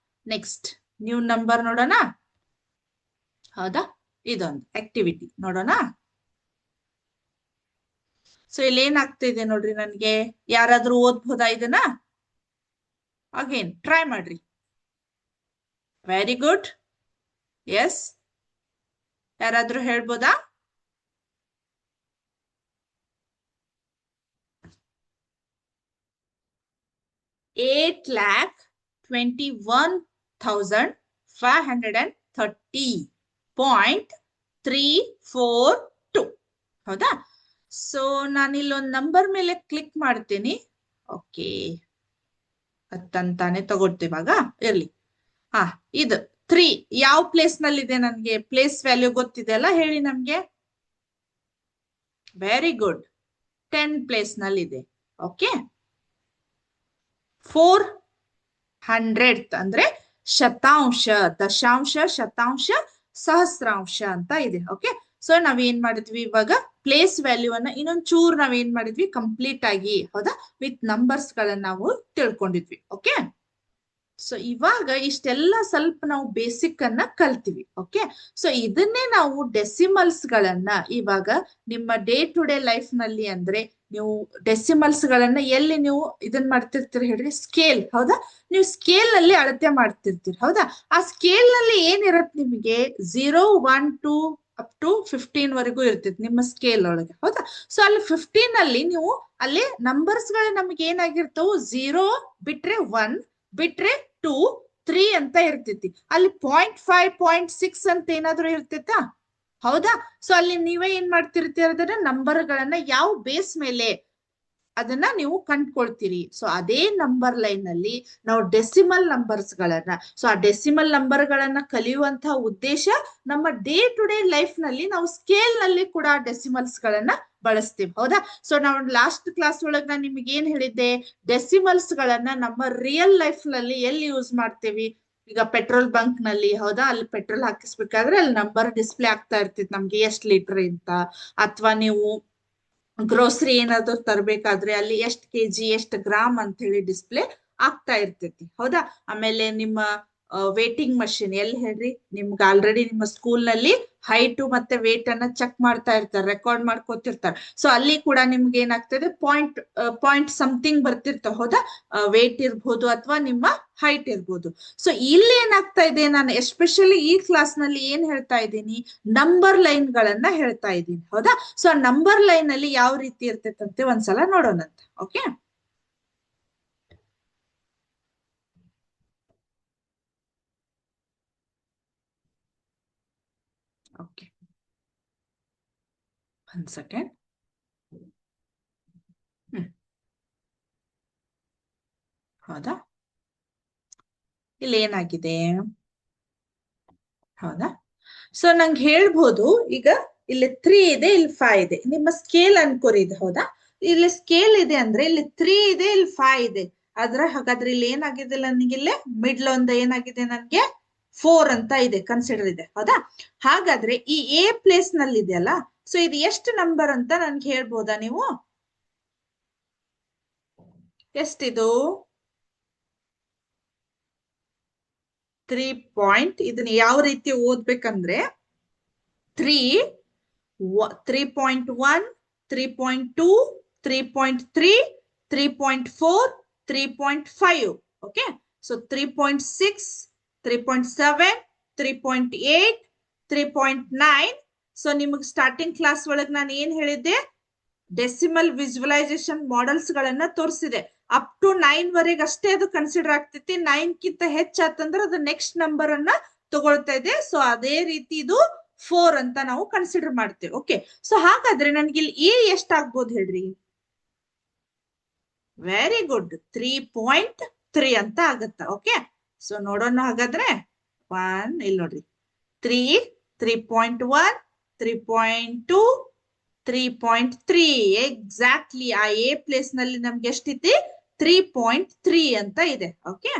ನೆಕ್ಸ್ಟ್ ನ್ಯೂ ನಂಬರ್ ನೋಡೋಣ. ಹೌದಾ, ಇದೊಂದು ಆಕ್ಟಿವಿಟಿ ನೋಡೋಣ. ಸೊ ಇಲ್ಲಿ ಏನಾಗ್ತಿದೆ ನೋಡ್ರಿ, ನನ್ಗೆ ಯಾರಾದ್ರೂ ಓದ್ಬೋದಾ ಇದನ್ನ. ಅಗೇನ್ ಟ್ರೈ ಮಾಡ್ರಿ. Very good. ಎಸ್, ಯಾರಾದ್ರೂ ಹೇಳ್ಬೋದಾ. $8,21,530.342 ಹೌದಾ. ಸೊ ನಾನಿಲ್ಲೊಂದು ನಂಬರ್ ಮೇಲೆ ಕ್ಲಿಕ್ ಮಾಡ್ತೀನಿ. ಓಕೆ, ಅತ್ತಂತಾನೆ ತಗೊಳ್ತೀವಾಗ ಇರ್ಲಿ. ಇದು 3 ಯಾವ ಪ್ಲೇಸ್ ನಲ್ಲಿ ಇದೆ, ನನ್ಗೆ ಪ್ಲೇಸ್ ವ್ಯಾಲ್ಯೂ ಗೊತ್ತಿದೆ ಅಲ್ಲ, ಹೇಳಿ ನಮ್ಗೆ. ವೆರಿ ಗುಡ್, 10 ಪ್ಲೇಸ್ ನಲ್ಲಿ ಇದೆ. ಓಕೆ, 400th ಅಂದ್ರೆ ಶತಾಂಶ, ದಶಾಂಶ, ಶತಾಂಶ, ಸಹಸ್ರಾಂಶ ಅಂತ ಇದೆ. ಓಕೆ, ಸೊ ನಾವೇನ್ ಮಾಡಿದ್ವಿ ಇವಾಗ, ಪ್ಲೇಸ್ ವ್ಯಾಲ್ಯೂ ಅನ್ನ ಇನ್ನೊಂದ್ ಚೂರ್ ನಾವೇನ್ ಮಾಡಿದ್ವಿ, ಕಂಪ್ಲೀಟ್ ಆಗಿ ಹೌದಾ, ವಿತ್ ನಂಬರ್ಸ್ ಗಳನ್ನ ನಾವು ತಿಳ್ಕೊಂಡಿದ್ವಿ. ಓಕೆ, ಸೊ ಇವಾಗ ಇಷ್ಟೆಲ್ಲ ಸ್ವಲ್ಪ ನಾವು ಬೇಸಿಕ್ ಅನ್ನ ಕಲ್ತೀವಿ. ಓಕೆ, ಸೊ ಇದನ್ನೇ ನಾವು ಡೆಸಿಮಲ್ಸ್ ಗಳನ್ನ ಇವಾಗ ನಿಮ್ಮ ಡೇ ಟು ಡೇ ಲೈಫ್ ನಲ್ಲಿ, ಅಂದ್ರೆ ನೀವು ಡೆಸಿಮಲ್ಸ್ ಗಳನ್ನ ಎಲ್ಲಿ ನೀವು ಇದನ್ ಮಾಡ್ತಿರ್ತೀರಿ ಹೇಳ್ರಿ, ಸ್ಕೇಲ್ ಹೌದಾ. ನೀವು ಸ್ಕೇಲ್ ನಲ್ಲಿ ಅಳತೆ ಮಾಡ್ತಿರ್ತೀರಿ ಹೌದಾ. ಆ ಸ್ಕೇಲ್ ನಲ್ಲಿ ಏನಿರತ್ತೆ ನಿಮಗೆ, 0, 1, 2 ಅಪ್ ಟು 15 ವರೆಗೂ ಇರ್ತೈತಿ ನಿಮ್ಮ ಸ್ಕೇಲ್ ಒಳಗೆ ಹೌದಾ. ಸೊ ಅಲ್ಲಿ 15 ಅಲ್ಲಿ ನೀವು ಅಲ್ಲಿ ನಂಬರ್ಸ್ ಗಳು ನಮ್ಗೆ ಏನಾಗಿರ್ತವು, 0 ಬಿಟ್ರೆ 1 ಬಿಟ್ರೆ 2, 3 ಅಂತ ಇರ್ತೈತಿ. ಅಲ್ಲಿ 0.5, 0.6 ಅಂತ ಏನಾದ್ರು ಇರ್ತೈತಾ ಹೌದಾ. ಸೊ ಅಲ್ಲಿ ನೀವೇ ಏನ್ ಮಾಡ್ತಿರ್ತೀರ, ಅದನ್ನ ನಂಬರ್ ಗಳನ್ನ ಯಾವ ಬೇಸ್ ಮೇಲೆ ಅದನ್ನ ನೀವು ಕಂಡ್ಕೊಳ್ತೀರಿ. ಸೊ ಅದೇ ನಂಬರ್ ಲೈನ್ ನಲ್ಲಿ ನಾವು ಡೆಸಿಮಲ್ ನಂಬರ್ಸ್ ಗಳನ್ನ, ಸೊ ಆ ಡೆಸಿಮಲ್ ನಂಬರ್ ಗಳನ್ನ ಕಲಿಯುವಂತಹ ಉದ್ದೇಶ ನಮ್ಮ ಡೇ ಟು ಡೇ ಲೈಫ್ ನಲ್ಲಿ ನಾವು ಸ್ಕೇಲ್ ನಲ್ಲಿ ಕೂಡ ಡೆಸಿಮಲ್ಸ್ ಗಳನ್ನ ಬಳಸ್ತೀವಿ ಹೌದಾ. ಸೊ ನಾವು ಲಾಸ್ಟ್ ಕ್ಲಾಸ್ ಒಳಗೆ ನಾನು ನಿಮ್ಗೆ ಏನ್ ಹೇಳಿದ್ದೆ, ಡೆಸಿಮಲ್ಸ್ ಗಳನ್ನ ನಮ್ಮ ರಿಯಲ್ ಲೈಫ್ ನಲ್ಲಿ ಎಲ್ಲಿ ಯೂಸ್ ಮಾಡ್ತೀವಿ, ಈಗ ಪೆಟ್ರೋಲ್ ಬಂಕ್ ನಲ್ಲಿ ಹೌದಾ, ಅಲ್ಲಿ ಪೆಟ್ರೋಲ್ ಹಾಕಿಸ್ಬೇಕಾದ್ರೆ ಅಲ್ಲಿ ನಂಬರ್ ಡಿಸ್ಪ್ಲೇ ಆಗ್ತಾ ಇರ್ತೈತಿ ನಮ್ಗೆ ಎಷ್ಟ್ ಲೀಟರ್ ಅಂತ. ಅಥವಾ ನೀವು ಗ್ರೋಸರಿ ಏನಾದ್ರು ತರಬೇಕಾದ್ರೆ ಅಲ್ಲಿ ಎಷ್ಟು kg ಎಷ್ಟು ಗ್ರಾಮ್ ಅಂತ ಹೇಳಿ ಡಿಸ್ಪ್ಲೇ ಆಗ್ತಾ ಇರ್ತೈತಿ ಹೌದಾ. ಆಮೇಲೆ ನಿಮ್ಮ ವೇಟಿಂಗ್ ಮಷಿನ್ ಎಲ್ಲಿ ಹೇಳ್ರಿ, ನಿಮ್ಗೆ ಆಲ್ರೆಡಿ ನಿಮ್ಮ ಸ್ಕೂಲ್ ನಲ್ಲಿ ಹೈಟ್ ಮತ್ತೆ ವೇಟ್ ಅನ್ನ ಚೆಕ್ ಮಾಡ್ತಾ ಇರ್ತಾರೆ, ರೆಕಾರ್ಡ್ ಮಾಡ್ಕೋತಿರ್ತಾರೆ. ಸೊ ಅಲ್ಲಿ ಕೂಡ ನಿಮ್ಗೆ ಏನಾಗ್ತದೆ, ಪಾಯಿಂಟ್ ಸಮಥಿಂಗ್ ಬರ್ತಿರ್ತಾವ, ಹೌದಾ? ವೇಟ್ ಇರ್ಬೋದು ಅಥವಾ ನಿಮ್ಮ ಹೈಟ್ ಇರ್ಬೋದು. ಸೊ ಇಲ್ಲಿ ಏನಾಗ್ತಾ ಇದೆ, ನಾನು ಎಸ್ಪೆಷಲಿ ಈ ಕ್ಲಾಸ್ ನಲ್ಲಿ ಏನ್ ಹೇಳ್ತಾ ಇದ್ದೀನಿ, ನಂಬರ್ ಲೈನ್ ಗಳನ್ನ ಹೇಳ್ತಾ ಇದ್ದೀನಿ, ಹೌದಾ? ಸೊ ಆ ನಂಬರ್ ಲೈನ್ ಅಲ್ಲಿ ಯಾವ ರೀತಿ ಇರ್ತೈತಂತೆ ಒಂದ್ಸಲ ನೋಡೋಣಂತೆ. ಓಕೆ, ಓಕೆ, ಒಂದ್ ಸೆಕೆಂಡ್. ಹೌದಾ, ಇಲ್ಲಿ ಏನಾಗಿದೆ, ಹೌದಾ? ಸೊ ನಂಗೆ ಹೇಳ್ಬೋದು, ಈಗ ಇಲ್ಲಿ 3 ಇದೆ, ಇಲ್ಲಿ 5 ಇದೆ, ನಿಮ್ಮ ಸ್ಕೇಲ್ ಅನ್ಕೋರಿ ಇದು, ಹೌದಾ? ಇಲ್ಲಿ ಸ್ಕೇಲ್ ಇದೆ ಅಂದ್ರೆ ಇಲ್ಲಿ 3 ಇದೆ, ಇಲ್ಲಿ 5 ಇದೆ. ಹಾಗಾದ್ರೆ ಇಲ್ಲಿ ಏನಾಗಿದೆ, ನನಗೆ ಇಲ್ಲಿ ಮಿಡ್ಲ್ ಒಂದು ಏನಾಗಿದೆ, ನನ್ಗೆ 4 ಅಂತ ಇದೆ, ಕನ್ಸಿಡರ್ ಇದೆ, ಹೌದಾ? ಹಾಗಾದ್ರೆ ಈ ಎ ಪ್ಲೇಸ್ ನಲ್ಲಿ ಇದೆಯಲ್ಲ, ಸೊ ಇದು ಎಷ್ಟು ನಂಬರ್ ಅಂತ ನನ್ಗೆ ಹೇಳ್ಬೋದಾ ನೀವು? ಎಷ್ಟಿದು? 3 ಪಾಯಿಂಟ್. ಇದನ್ನ ಯಾವ ರೀತಿ ಓದ್ಬೇಕಂದ್ರೆ 3, 3.1, 3.2, 3.3, 3.4, 3.5. Okay, so 3.6, 3.7, 3.8, 3.9. ಸೊ ನಿಮಗೆ ಸ್ಟಾರ್ಟಿಂಗ್ ಕ್ಲಾಸ್ ಒಳಗೆ ನಾನು ಏನ್ ಹೇಳಿದ್ದೆ, ಡೆಸಿಮಲ್ ವಿಜುವಲೈಸೇಷನ್ ಮಾಡೆಲ್ಸ್ ಗಳನ್ನ ತೋರಿಸಿದೆ. ಅಪ್ ಟು 9 ವರೆಗೆ ಅಷ್ಟೇ ಅದು ಕನ್ಸಿಡರ್ ಆಗ್ತೈತಿ. 9 ಕಿಂತ ಹೆಚ್ಚಾತಂದ್ರೆ ಅದು ನೆಕ್ಸ್ಟ್ ನಂಬರ್ ಅನ್ನ ತಗೊಳ್ತಾ ಇದೆ. ಸೊ ಅದೇ ರೀತಿ ಇದು 4 ಅಂತ ನಾವು ಕನ್ಸಿಡರ್ ಮಾಡ್ತೇವೆ. ಓಕೆ, ಸೊ ಹಾಗಾದ್ರೆ ನನ್ಗೆ ಇಲ್ಲಿ ಎ ಎಷ್ಟಾಗ್ಬೋದು ಹೇಳ್ರಿ? ವೆರಿ ಗುಡ್, 3.3 ಅಂತ ಆಗತ್ತ. ಓಕೆ, ಸೊ ನೋಡೋಣ ಹಾಗಾದ್ರೆ. 1 ಇಲ್ಲಿ ನೋಡ್ರಿ, 3, 3.1, 3.2, 3.3. ಎಕ್ಸಾಕ್ಟ್ಲಿ ಆ ಎ ಪ್ಲೇಸ್ ನಲ್ಲಿ ನಮ್ಗೆ ಎಷ್ಟಿದೆ? 3.3 ಅಂತ ಇದೆ. ಓಕೆ,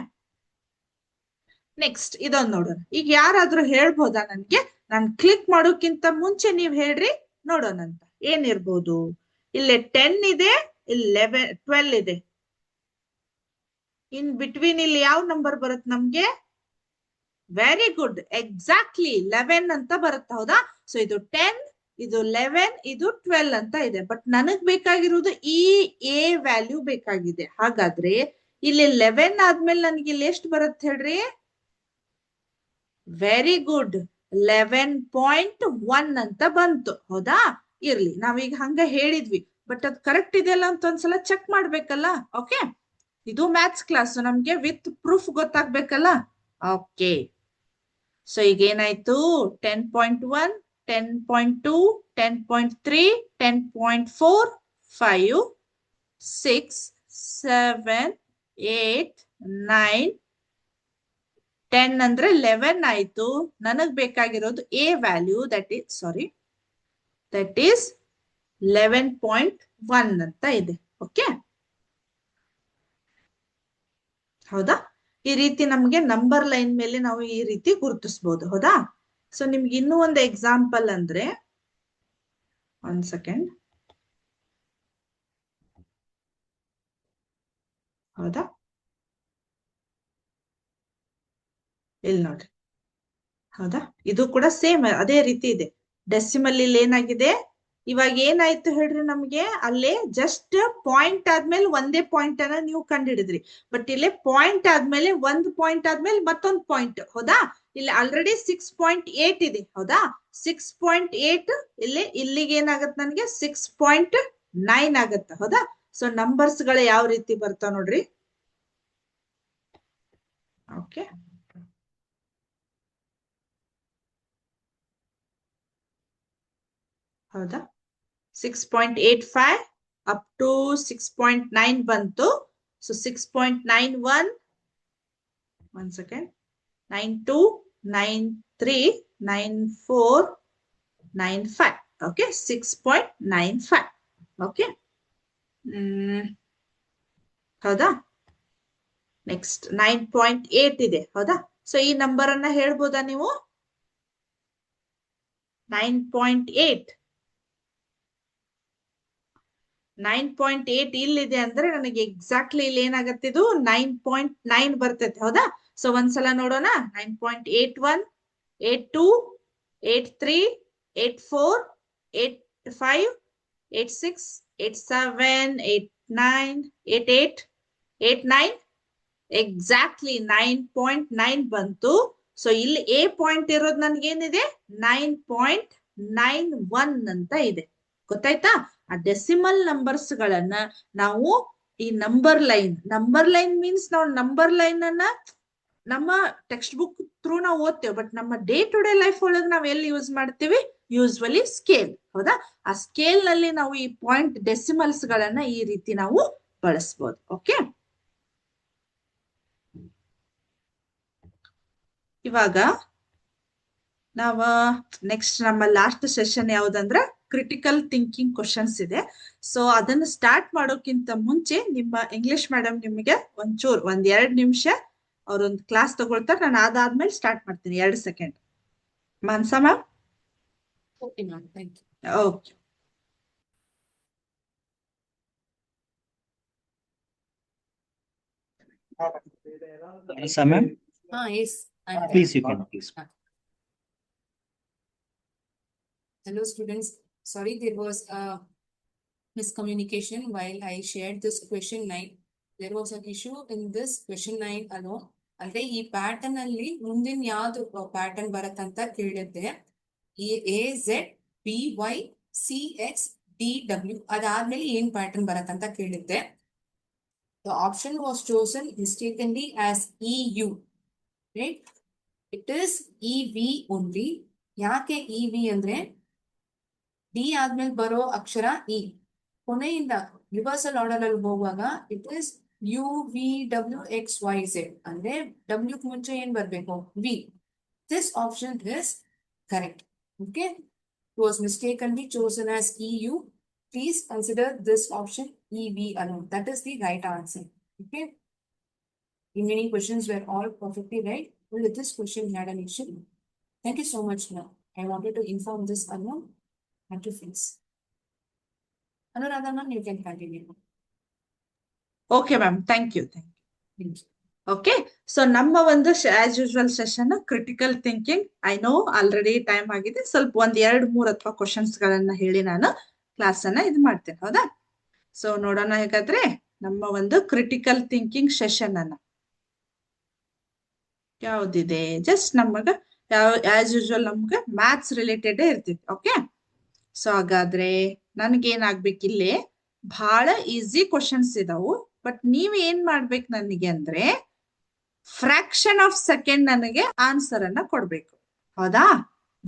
ನೆಕ್ಸ್ಟ್ ಇದೊಂದು ನೋಡೋಣ. ಈಗ ಯಾರಾದ್ರೂ ಹೇಳ್ಬೋದಾ ನನ್ಗೆ? ನಾನು ಕ್ಲಿಕ್ ಮಾಡೋಕ್ಕಿಂತ ಮುಂಚೆ ನೀವ್ ಹೇಳ್ರಿ, ನೋಡೋಣ ಅಂತ. ಏನಿರ್ಬೋದು? ಇಲ್ಲಿ 10 ಇದೆ, ಇಲ್ಲಿ 12 ಇದೆ. ಇನ್ ಬಿಟ್ವೀನ್ ಇಲ್ಲಿ ಯಾವ ನಂಬರ್ ಬರುತ್ತೆ ನಮ್ಗೆ? ವೆರಿ ಗುಡ್, ಎಕ್ಸಾಕ್ಟ್ಲಿ 11 ಅಂತ ಬರುತ್ತೆ, ಹೌದಾ? ಸೊ ಇದು 10, ಇದು 11, ಇದು 12 ಅಂತ ಇದೆ. ಬಟ್ ನನಗ್ ಬೇಕಾಗಿರುವುದು ಈ ಎ ವ್ಯಾಲ್ಯೂ ಬೇಕಾಗಿದೆ. ಹಾಗಾದ್ರೆ ಇಲ್ಲಿ 11 ಆದ್ಮೇಲೆ ನನಗೆ ಇಲ್ಲಿ ಎಷ್ಟು ಬರುತ್ತೆ ಹೇಳ್ರಿ? ವೆರಿ ಗುಡ್, 11.1 ಅಂತ ಬಂತು, ಹೌದಾ? ಇರ್ಲಿ, ನಾವೀಗ ಹಂಗ ಹೇಳಿದ್ವಿ, ಬಟ್ ಅದು ಕರೆಕ್ಟ್ ಇದೆಯಲ್ಲ ಅಂತ ಒಂದ್ಸಲ ಚೆಕ್ ಮಾಡ್ಬೇಕಲ್ಲ. ಓಕೆ, ಇದು ಮ್ಯಾಥ್ಸ್ ಕ್ಲಾಸ್, ನಮ್ಗೆ ವಿತ್ ಪ್ರೂಫ್ ಗೊತ್ತಾಗ್ಬೇಕಲ್ಲ. ಓಕೆ, ಸೊ ಈಗ ಏನಾಯ್ತು? 10.1, 10.2, 10.3, 10.4, 5, 6, 7, 8, 9, 10 ಅಂದ್ರೆ 11 ಆಯ್ತು. ನನಗ್ ಬೇಕಾಗಿರೋದು ಎ ವ್ಯಾಲ್ಯೂ, ದಟ್ ಈಸ್ 11.1 ಅಂತ ಇದೆ. ಓಕೆ, ಹೌದಾ? ಈ ರೀತಿ ನಮ್ಗೆ ನಂಬರ್ ಲೈನ್ ಮೇಲೆ ನಾವು ಈ ರೀತಿ ಗುರುತಿಸಬಹುದು, ಹೌದಾ? ಸೊ ನಿಮ್ಗೆ ಇನ್ನೂ ಒಂದು ಎಕ್ಸಾಂಪಲ್ ಅಂದ್ರೆ, 1 ಸೆಕೆಂಡ್, ಹೌದಾ? ಇಲ್ಲಿ ನೋಡ್ರಿ, ಹೌದಾ? ಇದು ಕೂಡ ಸೇಮ್ ಅದೇ ರೀತಿ ಇದೆ. ಡೆಸಿಮಲ್ ಇಲ್ಲಿ ಏನಾಗಿದೆ, ಇವಾಗ ಏನಾಯ್ತು ಹೇಳ್ರಿ, ನಮ್ಗೆ ಅಲ್ಲೇ ಜಸ್ಟ್ ಪಾಯಿಂಟ್ ಆದ್ಮೇಲೆ ಒಂದೇ ಪಾಯಿಂಟ್ ಅನ್ನ ನೀವು ಕಂಡುಹಿಡಿದ್ರಿ. ಬಟ್ ಇಲ್ಲಿ ಪಾಯಿಂಟ್ ಆದ್ಮೇಲೆ ಒಂದು ಪಾಯಿಂಟ್ ಆದ್ಮೇಲೆ ಮತ್ತೊಂದು ಪಾಯಿಂಟ್, ಹೌದಾ? ಇಲ್ಲಿ ಆಲ್ರೆಡಿ 6.8 ಇದೆ, ಹೌದಾ? 6.8 ಇಲ್ಲಿಗೆ ಏನಾಗತ್ತೆ, ನನಗೆ 6.9 ಆಗತ್ತ, ಹೌದಾ? ಸೊ ನಂಬರ್ಸ್ ಗಳು ಯಾವ ರೀತಿ ಬರ್ತಾವ ನೋಡ್ರಿ. ಓಕೆ, ಹೌದಾ? 6.85 ಅಪ್ ಟು 6.9 ಬಂತು. So 6.91, 1 second, 92, 93, 94, 95. ಓಕೆ, 6.95. ಓಕೆ, ಹೌದಾ? ನೆಕ್ಸ್ಟ್ 9.8 ಇದೆ, ಹೌದಾ? ಸೊ ಈ ನಂಬರ್ ಅನ್ನ ಹೇಳ್ಬೋದಾ ನೀವು? 9.8. 9.8 ಇಲ್ಲಿದೆ ಅಂದ್ರೆ ನನಗೆ ಎಕ್ಸಾಕ್ಟ್ಲಿ ಇಲ್ಲಿ ಏನಾಗತ್ತೆ, ಇದು 9.9 ಬರ್ತೈತೆ, ಹೌದಾ? ಸೊ ಒಂದ್ಸಲ ನೋಡೋಣ. 9.81, 82, 83, 84, 85, 86, 87, 89, 88, 89, ಎಕ್ಸಾಕ್ಟ್ಲಿ 9.9 ಬಂತು. ಸೊ ಇಲ್ಲಿ ಎ ಪಾಯಿಂಟ್ ಇರೋದು ನನ್ಗೇನಿದೆ 9.91 ಅಂತ ಇದೆ. ಗೊತ್ತಾಯ್ತಾ? ಆ ಡೆಸಿಮಲ್ ನಂಬರ್ಸ್ ಗಳನ್ನ ನಾವು ಈ ನಂಬರ್ ಲೈನ್ ಮೀನ್ಸ್ ನಾವು ನಂಬರ್ ಲೈನ್ ಅನ್ನ ನಮ್ಮ ಟೆಕ್ಸ್ಟ್ ಬುಕ್ ಥ್ರೂ ನಾವು ಓದ್ತೇವೆ. ಬಟ್ ನಮ್ಮ ಡೇ ಟು ಡೇ ಲೈಫ್ ಒಳಗೆ ನಾವ್ ಎಲ್ಲಿ ಯೂಸ್ ಮಾಡ್ತೀವಿ? Usually scale. ಹೌದಾ? ಆ ಸ್ಕೇಲ್ ನಲ್ಲಿ ನಾವು ಈ ಪಾಯಿಂಟ್ ಡೆಸಿಮಲ್ಸ್ ಗಳನ್ನ ಈ ರೀತಿ ನಾವು ಬಳಸ್ಬೋದು. ಓಕೆ, ಇವಾಗ ನಾವ ನೆಕ್ಸ್ಟ್ ನಮ್ಮ ಲಾಸ್ಟ್ ಸೆಷನ್ ಯಾವ್ದಂದ್ರೆ ಕ್ರಿಟಿಕಲ್ ಥಿಂಕಿಂಗ್ ಕ್ವಶನ್ಸ್ ಇದೆ. ಸೊ ಅದನ್ನ ಸ್ಟಾರ್ಟ್ ಮಾಡೋಕ್ಕಿಂತ ಮುಂಚೆ ನಿಮ್ಮ ಇಂಗ್ಲಿಷ್ ಮೇಡಮ್ ನಿಮಗೆ ಒಂಚೂರು 2 ನಿಮಿಷ ಅವ್ರೊಂದು ಕ್ಲಾಸ್ ತಗೊಳ್ತಾರೆ. ನಾನು ಅದಾದ್ಮೇಲೆ ಸ್ಟಾರ್ಟ್ ಮಾಡ್ತೀನಿ. 2 ಸೆಕೆಂಡ್. ಮಾನ್ಸಾ ma'am? Okay ma'am, thank you. Okay. Ma'am? Yes. Please, you can, please. Hello, students. Sorry, there was a miscommunication while I shared this question 9. There was an issue in this question 9 alone. ಅಂದ್ರೆ ಈ pattern ಅಲ್ಲಿ ಮುಂದಿನ ಯಾವ್ದು pattern ಬರತ್ತಂತ ಕೇಳಿದ್ದೆ. AZBYCXDW ಅದಾದ್ಮೇಲೆ ಏನ್ pattern ಬರತ್ತಂತ ಕೇಳಿದ್ದೆ. The option was chosen mistakenly as EU, right? It is EV only. ಯಾಕೆ EV ಅಂದ್ರೆ ಡಿ ಆದ್ಮೇಲೆ ಬರೋ ಅಕ್ಷರ ಇ, ಕೊನೆಯಿಂದ ರಿವರ್ಸಲ್ ಆರ್ಡರ್ ಅಲ್ಲಿ ಹೋಗುವಾಗ ಇಟ್ ಇಸ್ UVWXYZ ಅಂದ್ರೆ ಡಬ್ಲ್ಯೂ ಮುಂಚೆ ಏನ್ ಬರ್ಬೇಕು? V. This option is correct. Okay, it was mistakenly chosen as EU. Please consider this option EV alone. That is the right answer. Okay. Remaining questions were all perfectly right. Only this question had an issue. Thank you so much, ma'am. I wanted to inform this alone and to fix. Anuradha ma'am, you can continue. Okay ma'am, thank you. Thank you. Okay, so ನಮ್ಮ ಒಂದು as usual session critical thinking. I know already time ಆಗಿದೆ. ಸ್ವಲ್ಪ 1, 2, 3 ಅಥವಾ questions ಗಳನ್ನ ಹೇಳಿ ನಾನು class ಅನ್ನ ಇದು ಮಾಡ್ತೇನೆ. ಹೌದಾ? ಸೊ ನೋಡೋಣ ಹೇಗಾದ್ರೆ ನಮ್ಮ ಒಂದು ಕ್ರಿಟಿಕಲ್ ಥಿಂಕಿಂಗ್ ಸೆಷನ್ ಅನ್ನ ಯಾವ್ದಿದೆ. ಜಸ್ಟ್ ನಮಗ ಆಸ್ ಯೂಶುವಲ್ ನಮ್ಗೆ ಮ್ಯಾಥ್ಸ್ ರಿಲೇಟೆಡ್ ಇರ್ತಿತ್ತು. ಓಕೆ, ಸೊ ಹಾಗಾದ್ರೆ ನನ್ಗೇನಾಗ್ಬೇಕಿಲ್ಲೇ ಬಹಳ ಈಸಿ ಕ್ವಶನ್ಸ್ ಇದಾವು. ಬಟ್ ನೀವ್ ಏನ್ ಮಾಡ್ಬೇಕು ನನಗೆ ಅಂದ್ರೆ ಫ್ರಾಕ್ಷನ್ ಆಫ್ ಸೆಕೆಂಡ್ ನನಗೆ ಆನ್ಸರ್ ಅನ್ನ ಕೊಡ್ಬೇಕು. ಹೌದಾ?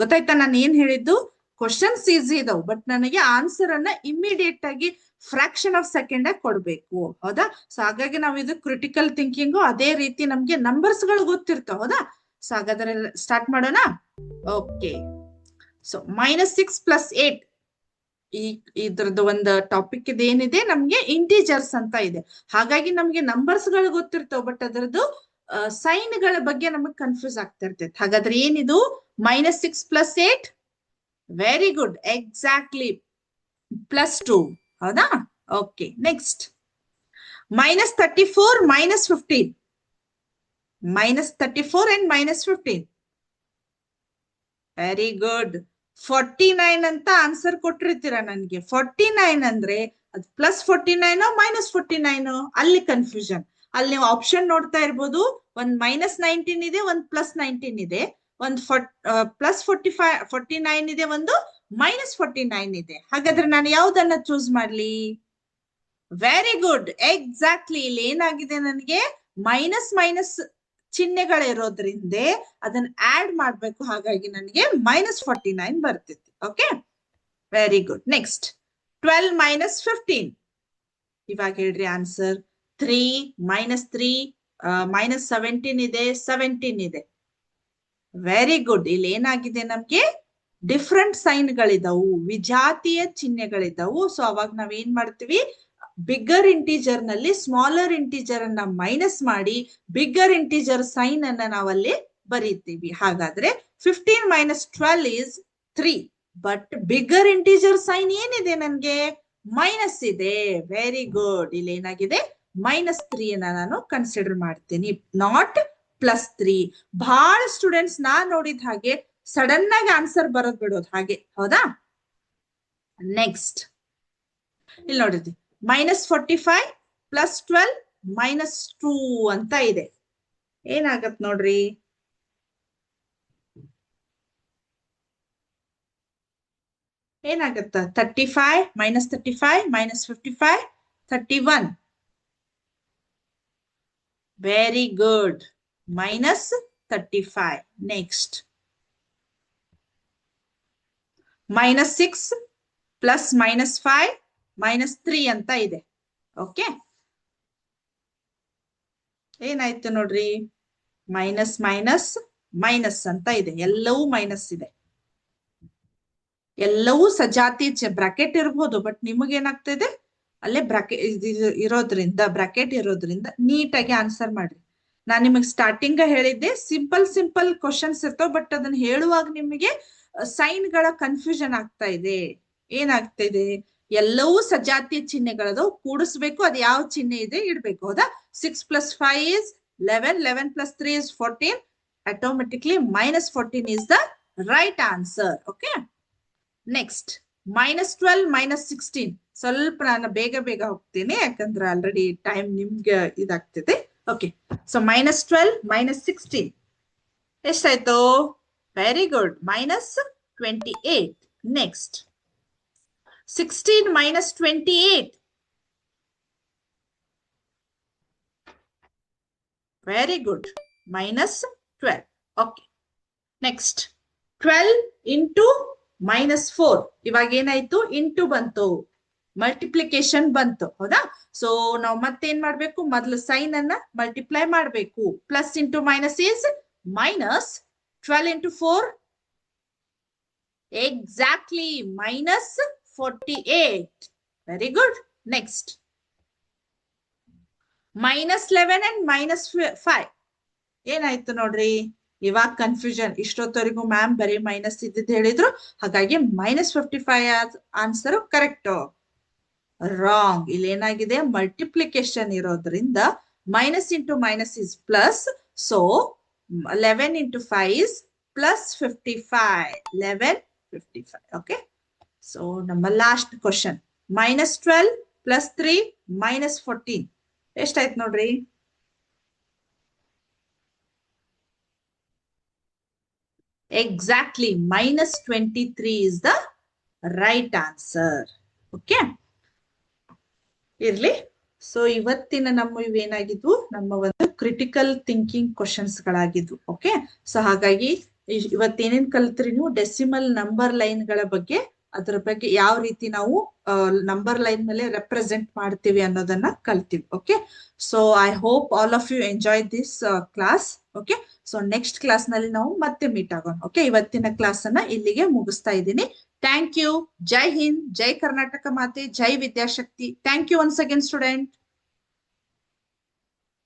ಗೊತ್ತಾಯ್ತಾ ನಾನು ಏನ್ ಹೇಳಿದ್ದು? ಕ್ವಶನ್ಸ್ ಈಸಿ ಇದಾವು, ಬಟ್ ನನಗೆ ಆನ್ಸರ್ ಅನ್ನ ಇಮಿಡಿಯೇಟ್ ಆಗಿ ಫ್ರಾಕ್ಷನ್ ಆಫ್ ಸೆಕೆಂಡ್ ಕೊಡ್ಬೇಕು. ಹೌದಾ? ಸೊ ಹಾಗಾಗಿ ನಾವು ಇದು ಕ್ರಿಟಿಕಲ್ ಥಿಂಕಿಂಗು ಅದೇ ರೀತಿ ನಮ್ಗೆ ನಂಬರ್ಸ್ ಗಳು ಗೊತ್ತಿರ್ತಾವ. ಹೌದಾ? ಸೊ ಹಾಗಾದ್ರೆ ಸ್ಟಾರ್ಟ್ ಮಾಡೋಣ. ಓಕೆ, ಸೊ -6 + 8 ಇದ್ರದ್ದು ಒಂದು ಟಾಪಿಕ್ ಇದೇನಿದೆ ನಮ್ಗೆ ಇಂಟಿಜರ್ಸ್ ಅಂತ ಇದೆ. ಹಾಗಾಗಿ ನಮ್ಗೆ ನಂಬರ್ಸ್ ಗಳು ಗೊತ್ತಿರ್ತಾವ, ಬಟ್ ಅದರದ್ದು ಸೈನ್ ಗಳ ಬಗ್ಗೆ ನಮಗ್ ಕನ್ಫ್ಯೂಸ್ ಆಗ್ತಾ ಇರ್ತೈತೆ. ಹಾಗಾದ್ರೆ ಏನಿದು -6 + 8? Very good, exactly +2. ಹೌದಾ? Okay, next -34 -15. -34 and -15. Very good. 49 ಅಂತ ಆನ್ಸರ್ ಕೊಟ್ಟಿರ್ತೀರ ನನ್ಗೆ. 49 ಅಂದ್ರೆ ಅದು +49 -49 ಅಲ್ಲಿ ಕನ್ಫ್ಯೂಷನ್. ಅಲ್ಲಿ ನೀವು ಆಪ್ಷನ್ ನೋಡ್ತಾ ಇರ್ಬೋದು. ಒಂದ್ -19 ಇದೆ, ಒಂದ್ +19 ಇದೆ, ಒಂದ್ +49 ಇದೆ, ಒಂದು -49 ಇದೆ. ಹಾಗಾದ್ರೆ ನಾನು ಯಾವ್ದನ್ನ ಚೂಸ್ ಮಾಡ್ಲಿ? Very good, exactly. ಇಲ್ಲಿ ಏನಾಗಿದೆ ನನಗೆ ಮೈನಸ್ ಚಿಹ್ನೆಗಳಿರೋದ್ರಿಂದ ಅದನ್ನ ಆಡ್ ಮಾಡ್ಬೇಕು. ಹಾಗಾಗಿ ನನಗೆ -49 ಬರ್ತಿತ್ತು. Okay, very good. ನೆಕ್ಸ್ಟ್ 12 - 15. ಇವಾಗ ಹೇಳ್ರಿ ಆನ್ಸರ್. 3 -3 -17 ಇದೆ, 17 ಇದೆ. Very good. ಇಲ್ಲಿ ಏನಾಗಿದೆ ನಮ್ಗೆ ಡಿಫ್ರೆಂಟ್ ಸೈನ್ ಗಳಿದಾವು, ವಿಜಾತಿಯ ಚಿಹ್ನೆಗಳಿದಾವು. ಸೊ ಅವಾಗ ನಾವ್ ಏನ್ ಮಾಡ್ತೀವಿ? ಬಿಗ್ಗರ್ ಇಂಟೀಜರ್ ನಲ್ಲಿ ಸ್ಮಾಲರ್ ಇಂಟೀಜರ್ ಅನ್ನ ಮೈನಸ್ ಮಾಡಿ ಬಿಗ್ಗರ್ ಇಂಟೀಜರ್ ಸೈನ್ ಅನ್ನ ನಾವಲ್ಲಿ ಬರೀತೀವಿ. ಹಾಗಾದ್ರೆ 15 - 12 is 3. But bigger integer sign ಏನಿದೆ ನನ್ಗೆ? ಮೈನಸ್ ಇದೆ. Very good. ಇಲ್ಲಿ ಏನಾಗಿದೆ? -3 ಅನ್ನ ನಾನು ಕನ್ಸಿಡರ್ ಮಾಡ್ತೀನಿ, ನಾಟ್ +3. ಬಹಳ ಸ್ಟೂಡೆಂಟ್ಸ್ ನಾ ನೋಡಿದ ಹಾಗೆ ಸಡನ್ ಆಗಿ ಆನ್ಸರ್ ಬರೋದ್ ಬಿಡೋದು ಹಾಗೆ, ಹೌದಾ? ನೆಕ್ಸ್ಟ್ ಇಲ್ಲಿ ನೋಡಿದ್ವಿ -45 +12 -2 ಅಂತ ಇದೆ. ಏನಾಗತ್ ನೋಡ್ರಿ, ಏನಾಗತ್ತ? 35 -35 -55 31. Very good. -35. ನೆಕ್ಸ್ಟ್ -6 +-5 -3 ಅಂತ ಇದೆ. ಓಕೆ, ಏನಾಯ್ತು ನೋಡ್ರಿ, ಮೈನಸ್ ಮೈನಸ್ ಮೈನಸ್ ಅಂತ ಇದೆ, ಎಲ್ಲವೂ ಮೈನಸ್ ಇದೆ. ಎಲ್ಲವೂ ಸಜಾತಿ ಬ್ರಾಕೆಟ್ ಇರ್ಬೋದು, ಬಟ್ ನಿಮಗೇನಾಗ್ತಿದೆ ಅಲ್ಲೇ ಬ್ರಾಕೆಟ್ ಇರೋದ್ರಿಂದ ನೀಟಾಗಿ ಆನ್ಸರ್ ಮಾಡ್ರಿ. ನಾನ್ ನಿಮಗೆ ಸ್ಟಾರ್ಟಿಂಗ್ ಹೇಳಿದ್ದೆ ಸಿಂಪಲ್ ಕ್ವಶನ್ಸ್ ಇರ್ತಾವ, ಬಟ್ ಅದನ್ನ ಹೇಳುವಾಗ ನಿಮಗೆ ಸೈನ್ ಗಳ ಕನ್ಫ್ಯೂಷನ್ ಆಗ್ತಾ ಇದೆ. ಏನಾಗ್ತಾ ಇದೆ, ಎಲ್ಲವೂ ಸಜಾತಿ ಚಿಹ್ನೆಗಳದು, ಕೂಡಿಸ್ಬೇಕು, ಅದು ಯಾವ ಚಿಹ್ನೆ ಇದೆ ಇಡ್ಬೇಕು, ಹೌದಾ? 6 + 5 is 11, 11 + 3 is 14. Automatically -14 is the right answer. Okay. Next -12 -16. ಸ್ವಲ್ಪ ನಾನು ಬೇಗ ಹೋಗ್ತೀನಿ, ಯಾಕಂದ್ರೆ ಆಲ್ರೆಡಿ ಟೈಮ್ ನಿಮ್ಗೆ ಇದಾಗ್ತಿದೆ. ಓಕೆ, ಸೊ -12 -16 ಎಷ್ಟಾಯ್ತು? Very good, -28. Next 16 -28. Very good, -12. Okay, next 12 × -4. ಇವಾಗ ಏನಾಯ್ತು? ಇಂಟು ಬಂತು, ಮಲ್ಟಿಪ್ಲಿಕೇಶನ್ ಬಂತು, ಹೌದಾ? ಸೊ ನಾವು ಮತ್ತೇನ್ ಮಾಡ್ಬೇಕು, ಮೊದಲು ಸೈನ್ ಅನ್ನ ಮಲ್ಟಿಪ್ಲೈ ಮಾಡ್ಬೇಕು. Plus into minus is minus. 12 × 4 exactly -48. Very good. Next -11 and -5. ಏನಾಯ್ತು ನೋಡ್ರಿ, ಇವಾಗ ಕನ್ಫ್ಯೂಷನ್. ಇಷ್ಟೊತ್ತವರೆಗೂ ಮ್ಯಾಮ್ ಬರೀ ಮೈನಸ್ ಇದ್ದಿದ್ದು ಹೇಳಿದ್ರು, ಹಾಗಾಗಿ -55 ಆನ್ಸರ್ ಕರೆಕ್ಟ್. ರಾಂಗ್. ಇಲ್ಲಿ ಏನಾಗಿದೆ, ಮಲ್ಟಿಪ್ಲಿಕೇಶನ್ ಇರೋದ್ರಿಂದ minus into minus is plus. So 11 × 5 is +55. 1155. Okay, so ನಮ್ಮ ಲಾಸ್ಟ್ ಕ್ವಶನ್ -12 + 3 -14 ಎಷ್ಟಾಯ್ತು ನೋಡ್ರಿ? Exactly, -23 is the right answer. Okay, ಇರ್ಲಿ. ಸೊ ಇವತ್ತಿನ ನಮ್ಮ ಇವೇನಾಗಿದ್ವು, ನಮ್ಮ ಒಂದು ಕ್ರಿಟಿಕಲ್ ಥಿಂಕಿಂಗ್ ಕ್ವಶನ್ಸ್ ಗಳಾಗಿದ್ವು. ಓಕೆ, ಸೊ ಹಾಗಾಗಿ ಇವತ್ತೇನೇನ್ ಕಲ್ತ್ರಿ ನೀವು, ಡೆಸಿಮಲ್ ನಂಬರ್ ಲೈನ್ ಗಳ ಬಗ್ಗೆ, ಅದರ ಬಗ್ಗೆ ಯಾವ ರೀತಿ ನಾವು ನಂಬರ್ ಲೈನ್ ಮೇಲೆ ರೆಪ್ರೆಸೆಂಟ್ ಮಾಡ್ತೀವಿ ಅನ್ನೋದನ್ನ ಕಲ್ತೀವಿ. Okay, so I hope all of you enjoy this class. Okay, so next class ನಲ್ಲಿ ನಾವು ಮತ್ತೆ ಮೀಟ್ ಆಗೋಣ. ಓಕೆ, ಇವತ್ತಿನ ಕ್ಲಾಸ್ ಅನ್ನ ಇಲ್ಲಿಗೆ ಮುಗಿಸ್ತಾ ಇದ್ದೀನಿ. Thank you. ಜೈ ಹಿಂದ್, ಜೈ ಕರ್ನಾಟಕ ಮಾತೆ, Jai Vidyashakti. Thank you once again student.